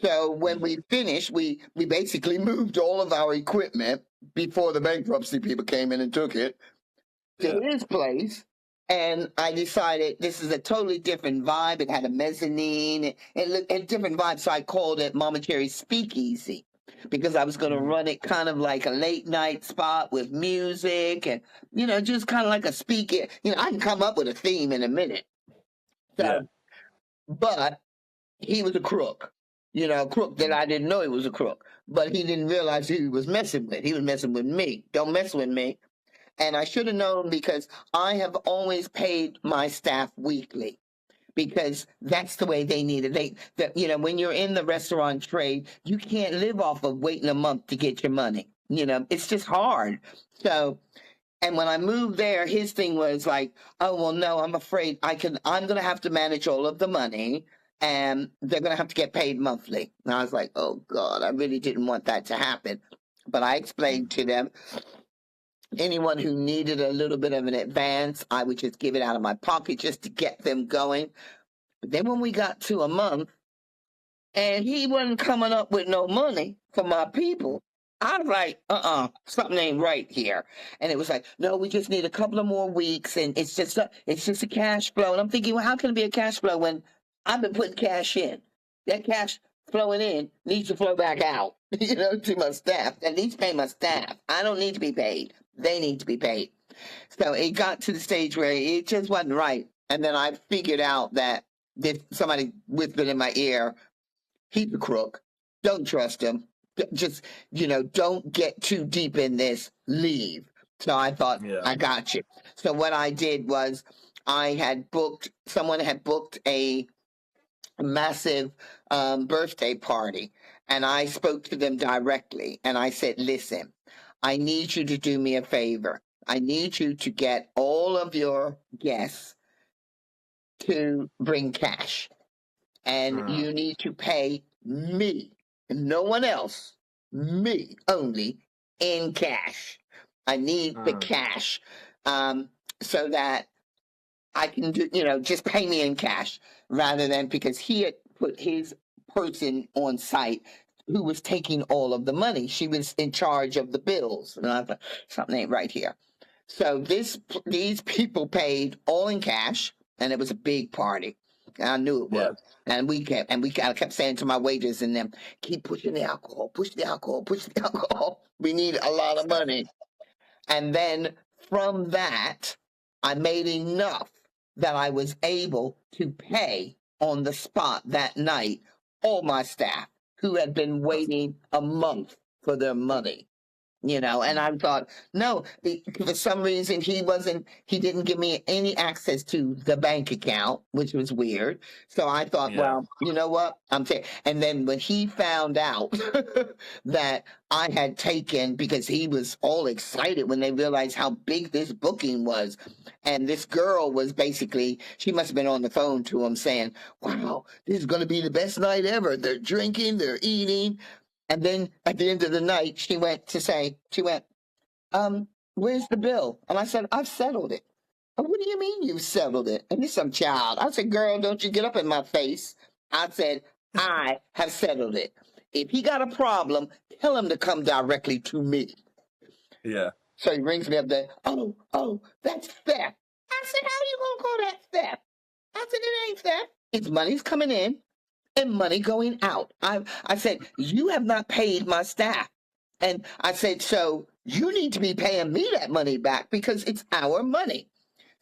So when we finished, we basically moved all of our equipment before the bankruptcy people came in and took it to his place. And I decided this is a totally different vibe. It had a mezzanine. It looked a different vibe. So I called it Momma Cherri Speakeasy because I was going to run it kind of like a late night spot with music and, just kind of like a speaker. I can come up with a theme in a minute. So, but he was a crook, crook that I didn't know he was a crook, but he didn't realize who he was messing with. He was messing with me. Don't mess with me. And I should have known because I have always paid my staff weekly because that's the way they need it. When you're in the restaurant trade, you can't live off of waiting a month to get your money. It's just hard. So And when I moved there, his thing was like, oh, well, no, I'm afraid I'm going to have to manage all of the money and they're going to have to get paid monthly. And I was like, oh, God, I really didn't want that to happen. But I explained to them, anyone who needed a little bit of an advance, I would just give it out of my pocket just to get them going. But then when we got to a month and he wasn't coming up with no money for my people, I was like, something ain't right here. And it was like, no, we just need a couple of more weeks and it's just a cash flow. And I'm thinking, well, how can it be a cash flow when I've been putting cash in? That cash flowing in needs to flow back out, to my staff. At least pay my staff. I don't need to be paid. They need to be paid. So it got to the stage where it just wasn't right. And then I figured out that somebody whispered in my ear, he's a crook. Don't trust him. Just, don't get too deep in this. Leave. So I thought, I got you. So what I did was someone had booked a massive birthday party. And I spoke to them directly. And I said, listen, I need you to do me a favor. I need you to get all of your guests to bring cash. And you need to pay me, no one else, me only, in cash. I need the cash so that I can do, just pay me in cash rather than, because he had put his person on site who was taking all of the money. She was in charge of the bills. And I thought, something ain't right here. So these people paid all in cash, and it was a big party. And I knew it was. And I kept saying to my waiters and them, keep pushing the alcohol, push the alcohol, push the alcohol. We need a lot of money. And then from that, I made enough that I was able to pay on the spot that night all my staff who had been waiting a month for their money. And I thought, no, for some reason he didn't give me any access to the bank account, which was weird. So I thought, well, you know what? And then when he found out that I had taken, because he was all excited when they realized how big this booking was. And this girl was she must have been on the phone to him saying, wow, this is going to be the best night ever. They're drinking, they're eating. And then at the end of the night, she went, where's the bill? And I said, I've settled it. Oh, what do you mean you've settled it? And he's some child. I said, girl, don't you get up in my face. I said, I have settled it. If he got a problem, tell him to come directly to me. Yeah. So he rings me up there. Oh, that's theft. I said, how you going to call that theft? I said, it ain't theft. It's money's coming in and money going out. I said, you have not paid my staff. And I said, so you need to be paying me that money back because it's our money.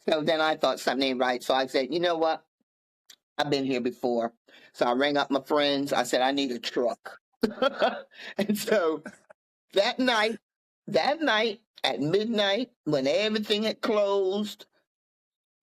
So then I thought something ain't right. So I said, you know what? I've been here before. So I rang up my friends. I said, I need a truck. And so that night at midnight, when everything had closed,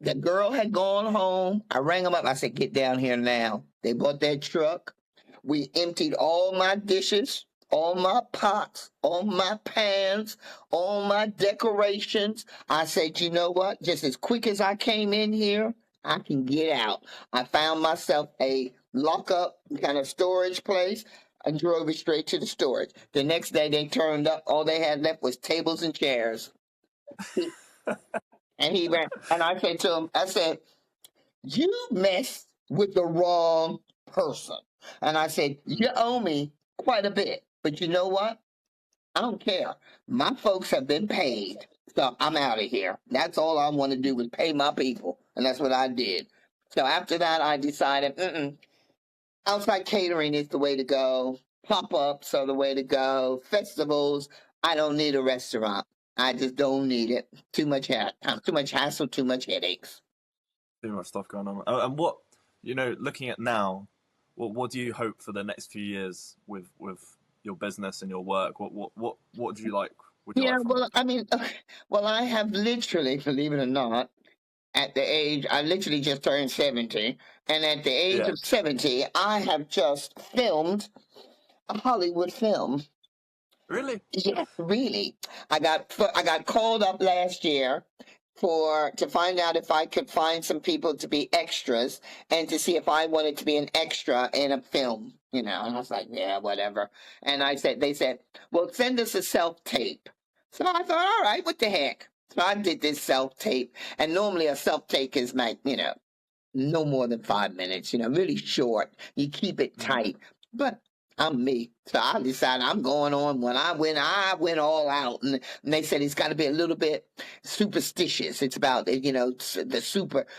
the girl had gone home. I rang them up. I said, get down here now. They bought that truck. We emptied all my dishes, all my pots, all my pans, all my decorations. I said, you know what? Just as quick as I came in here, I can get out. I found myself a lock-up kind of storage place and drove it straight to the storage. The next day they turned up. All they had left was tables and chairs. And he ran, and I said to him, I said, you messed with the wrong person. And I said, you owe me quite a bit, but you know what? I don't care. My folks have been paid, so I'm out of here. That's all I want to do was pay my people, and that's what I did. So after that, I decided, outside catering is the way to go. Pop-ups are the way to go. Festivals, I don't need a restaurant. I just don't need it. Too much hassle, too much headaches. Too much stuff going on. And what, looking at now, what do you hope for the next few years with your business and your work? What do you like? I have literally, believe it or not, at the age, I literally just turned 70, and at the age of 70, I have just filmed a Hollywood film. Really? Yes, really. I got called up last year to find out if I could find some people to be extras and to see if I wanted to be an extra in a film, And I was like, yeah, whatever. And they said, well, send us a self-tape. So I thought, all right, what the heck? So I did this self-tape, and normally a self-tape is like, no more than 5 minutes, really short. You keep it tight. But I'm me. So I decided I'm going on. When I went all out. And they said it's got to be a little bit superstitious. It's about, the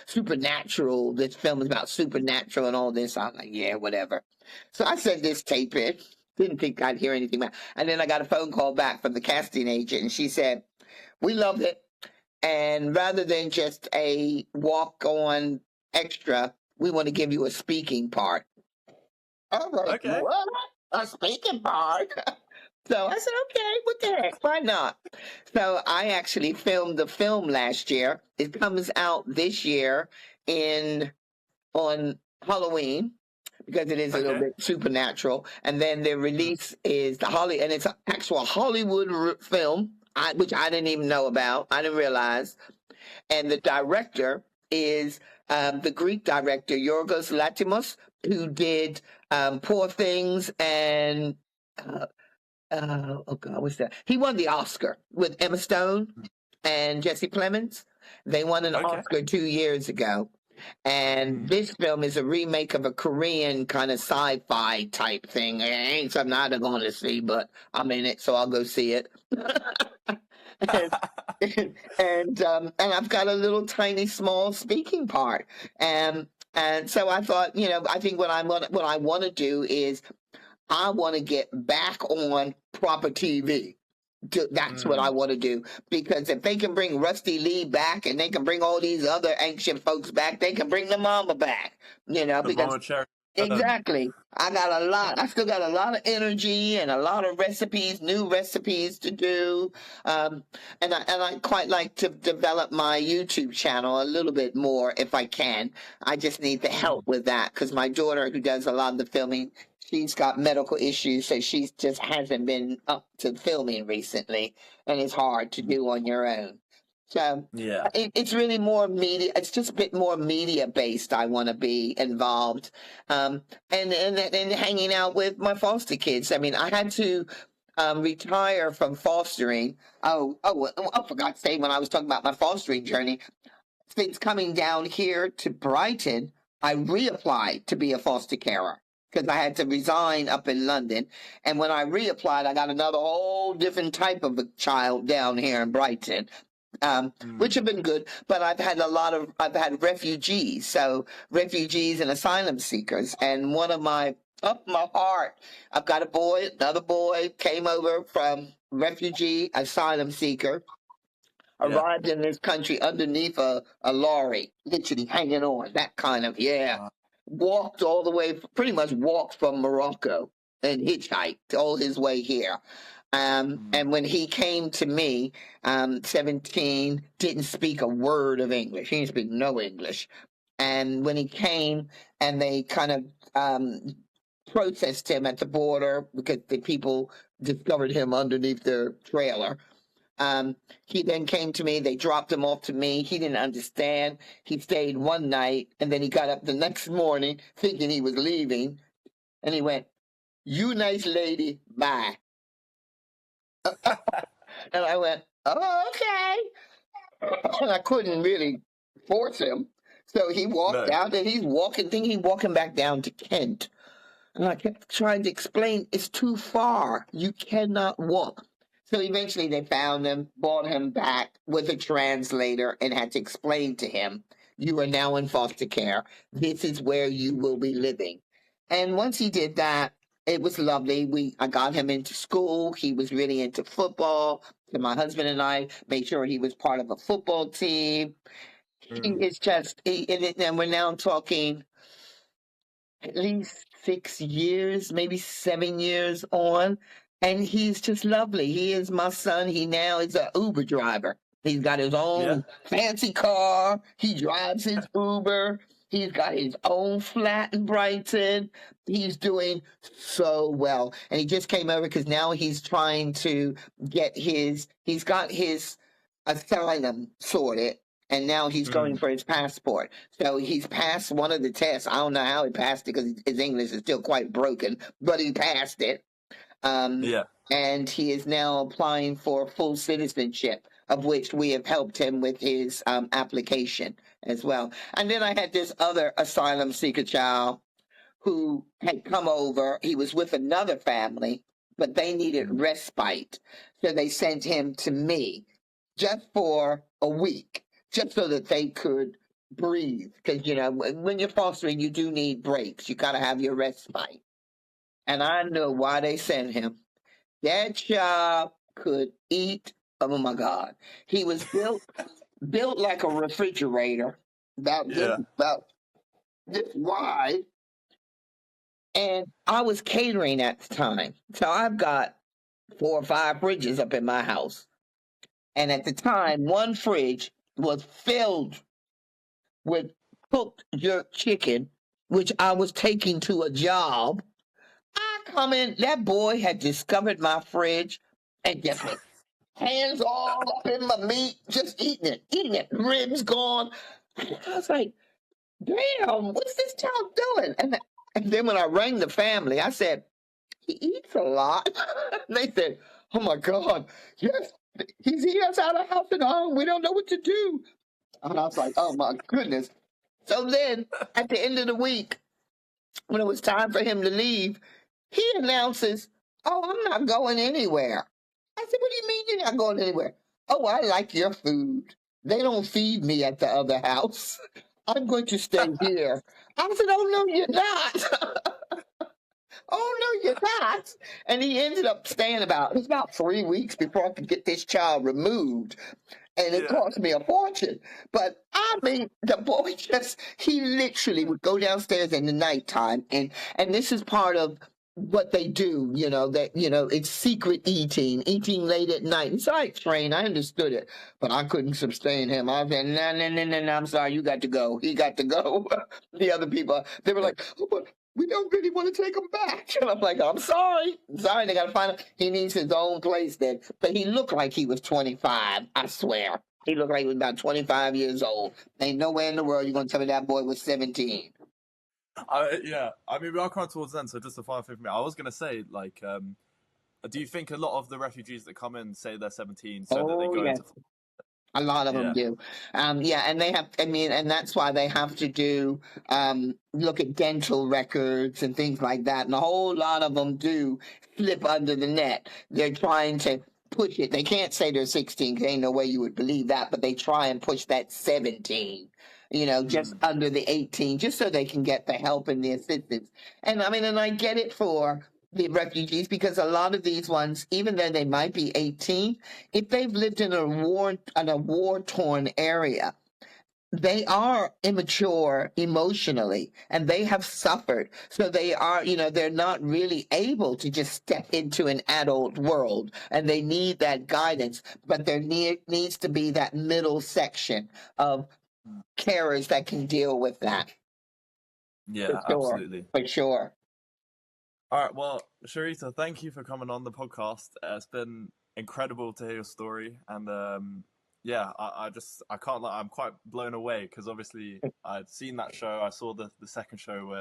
supernatural. This film is about supernatural and all this. I'm like, yeah, whatever. So I sent this tape in. Didn't think I'd hear anything back. And then I got a phone call back from the casting agent, and she said, we love it. And rather than just a walk-on extra, we want to give you a speaking part. I'm like, Okay. what? A speaking part? So I said, okay, what the heck? Why not? So I actually filmed the film last year. It comes out this year on Halloween, because it is a little bit supernatural. And then the release is and it's an actual Hollywood film, which I didn't even know about. I didn't realize. And the director is the Greek director, Yorgos Lanthimos, who did Poor Things and, oh God, what's that? He won the Oscar with Emma Stone and Jesse Plemons. They won an Oscar 2 years ago. And this film is a remake of a Korean kind of sci-fi type thing. It ain't something I'm going to see, but I'm in it, so I'll go see it. and I've got a little tiny small speaking part, and so I thought, I think what I want to do is I want to get back on proper TV. That's what I want to do, because if they can bring Rusty Lee back and they can bring all these other ancient folks back, they can bring the mama back, because Momma Cherri. exactly. I still got a lot of energy and a lot of recipes, new recipes to do. And I quite like to develop my YouTube channel a little bit more if I can. I just need the help with that, because my daughter, who does a lot of the filming, she's got medical issues, so she just hasn't been up to filming recently, and it's hard to do on your own. So yeah, it's really more media. It's just a bit more media based. I want to be involved, and hanging out with my foster kids. I mean, I had to retire from fostering. I forgot to say, when I was talking about my fostering journey, since coming down here to Brighton, I reapplied to be a foster carer, because I had to resign up in London. And when I reapplied, I got another whole different type of a child down here in Brighton, which have been good. But I've had refugees, so refugees and asylum seekers. And one of my heart, I've got another boy came over from refugee, asylum seeker, arrived in this country underneath a lorry, literally hanging on, that kind of, walked all the way, pretty much walked from Morocco and hitchhiked all his way here. And when he came to me, 17, didn't speak a word of English. He didn't speak no English. And when he came, and they kind of processed him at the border, because the people discovered him underneath their trailer. He then came to me. They dropped him off to me. He didn't understand. He stayed one night, and then he got up the next morning thinking he was leaving, and he went, "You nice lady, bye." And I went, "Oh, okay." And I couldn't really force him. So he walked out, and he's walking back down to Kent. And I kept trying to explain, it's too far. You cannot walk. So eventually they found him, brought him back with a translator, and had to explain to him, you are now in foster care. This is where you will be living. And once he did that, it was lovely. I got him into school. He was really into football. So my husband and I made sure he was part of a football team. And we're now talking at least 6 years, maybe 7 years on. And he's just lovely. He is my son. He now is an Uber driver. He's got his own fancy car. He drives his Uber. He's got his own flat in Brighton. He's doing so well. And he just came over because now he's trying to he's got his asylum sorted. And now he's going for his passport. So he's passed one of the tests. I don't know how he passed it because his English is still quite broken, but he passed it. And he is now applying for full citizenship, of which we have helped him with his application as well. And then I had this other asylum seeker child who had come over. He was with another family, but they needed respite. So they sent him to me just for a week, just so that they could breathe. Because, you know, when you're fostering, you do need breaks. You got to have your respite. And I know why they sent him. That child could eat. Oh my God. He was built like a refrigerator, about this wide. And I was catering at the time. So I've got 4 or 5 fridges up in my house. And at the time, one fridge was filled with cooked jerk chicken, which I was taking to a job. I come in, that boy had discovered my fridge and just went hands all up in my meat, just eating it, ribs gone. I was like, damn, what's this child doing? And then when I rang the family, I said, he eats a lot. They said, oh my God, yes, he's eating us out of the house and home. We don't know what to do. And I was like, oh my goodness. So then at the end of the week, when it was time for him to leave, he announces, oh, I'm not going anywhere. I said, what do you mean you're not going anywhere? Oh, I like your food. They don't feed me at the other house. I'm going to stay here. I said, oh, no, you're not. Oh, no, you're not. And he ended up staying it was about 3 weeks before I could get this child removed. And it cost me a fortune. But I mean, the boy he literally would go downstairs in the nighttime. And this is part of what they do, it's secret eating late at night. It's like train. I understood it, but I couldn't sustain him. I said, no, I'm sorry. You got to go. He got to go. The other people, they were like, oh, but we don't really want to take him back. And I'm like, I'm sorry. They got to find out. He needs his own place then. But he looked like he was 25, I swear. He looked like he was about 25 years old. Ain't nowhere in the world you're going to tell me that boy was 17. I mean, we are coming towards the end, so just a final thing for me. I was going to say, like, do you think a lot of the refugees that come in say they're 17 so that they go into... A lot of them do. And they have, and that's why they have to do, look at dental records and things like that. And a whole lot of them do slip under the net. They're trying to push it. They can't say they're 16 because ain't no way you would believe that, but they try and push that 17. Just under the 18, just so they can get the help and the assistance. And I get it for the refugees because a lot of these ones, even though they might be 18, if they've lived in a war-torn area, they are immature emotionally and they have suffered. So they are, they're not really able to just step into an adult world and they need that guidance. But there needs to be that middle section of carers that can deal with that. Yeah, absolutely. For sure. All right, well, Charita, thank you for coming on the podcast. It's been incredible to hear your story, and I can't lie, I'm quite blown away because obviously I'd seen that show. I saw the second show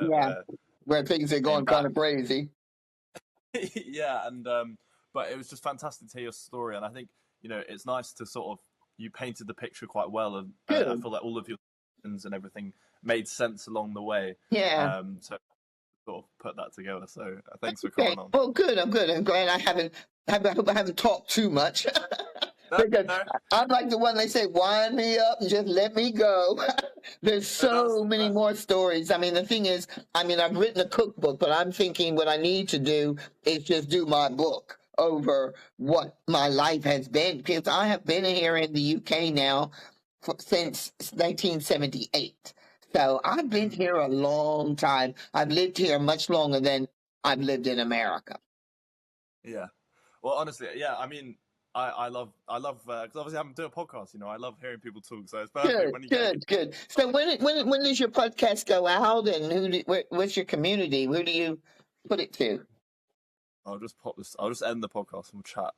where things are going kind of crazy. But it was just fantastic to hear your story, and I think it's nice to sort of you painted the picture quite well, and I feel like all of your questions and everything made sense along the way. Yeah. So sort of put that together. So thanks for coming on. Well, good. I'm good. I'm glad I hope I haven't talked too much. Because I'm like the one they say, wind me up and just let me go. There's so many more stories. The thing is, I've written a cookbook, but I'm thinking what I need to do is just do my book over what my life has been. Because I have been here in the UK now since 1978. So I've been here a long time. I've lived here much longer than I've lived in America. Yeah. Well, honestly, I love because obviously I'm doing a podcast. You know, I love hearing people talk. So it's perfect when you Good. So when does your podcast go out, and what's your community? Who do you put it to? I'll just pop this. I'll just end the podcast and we'll chat.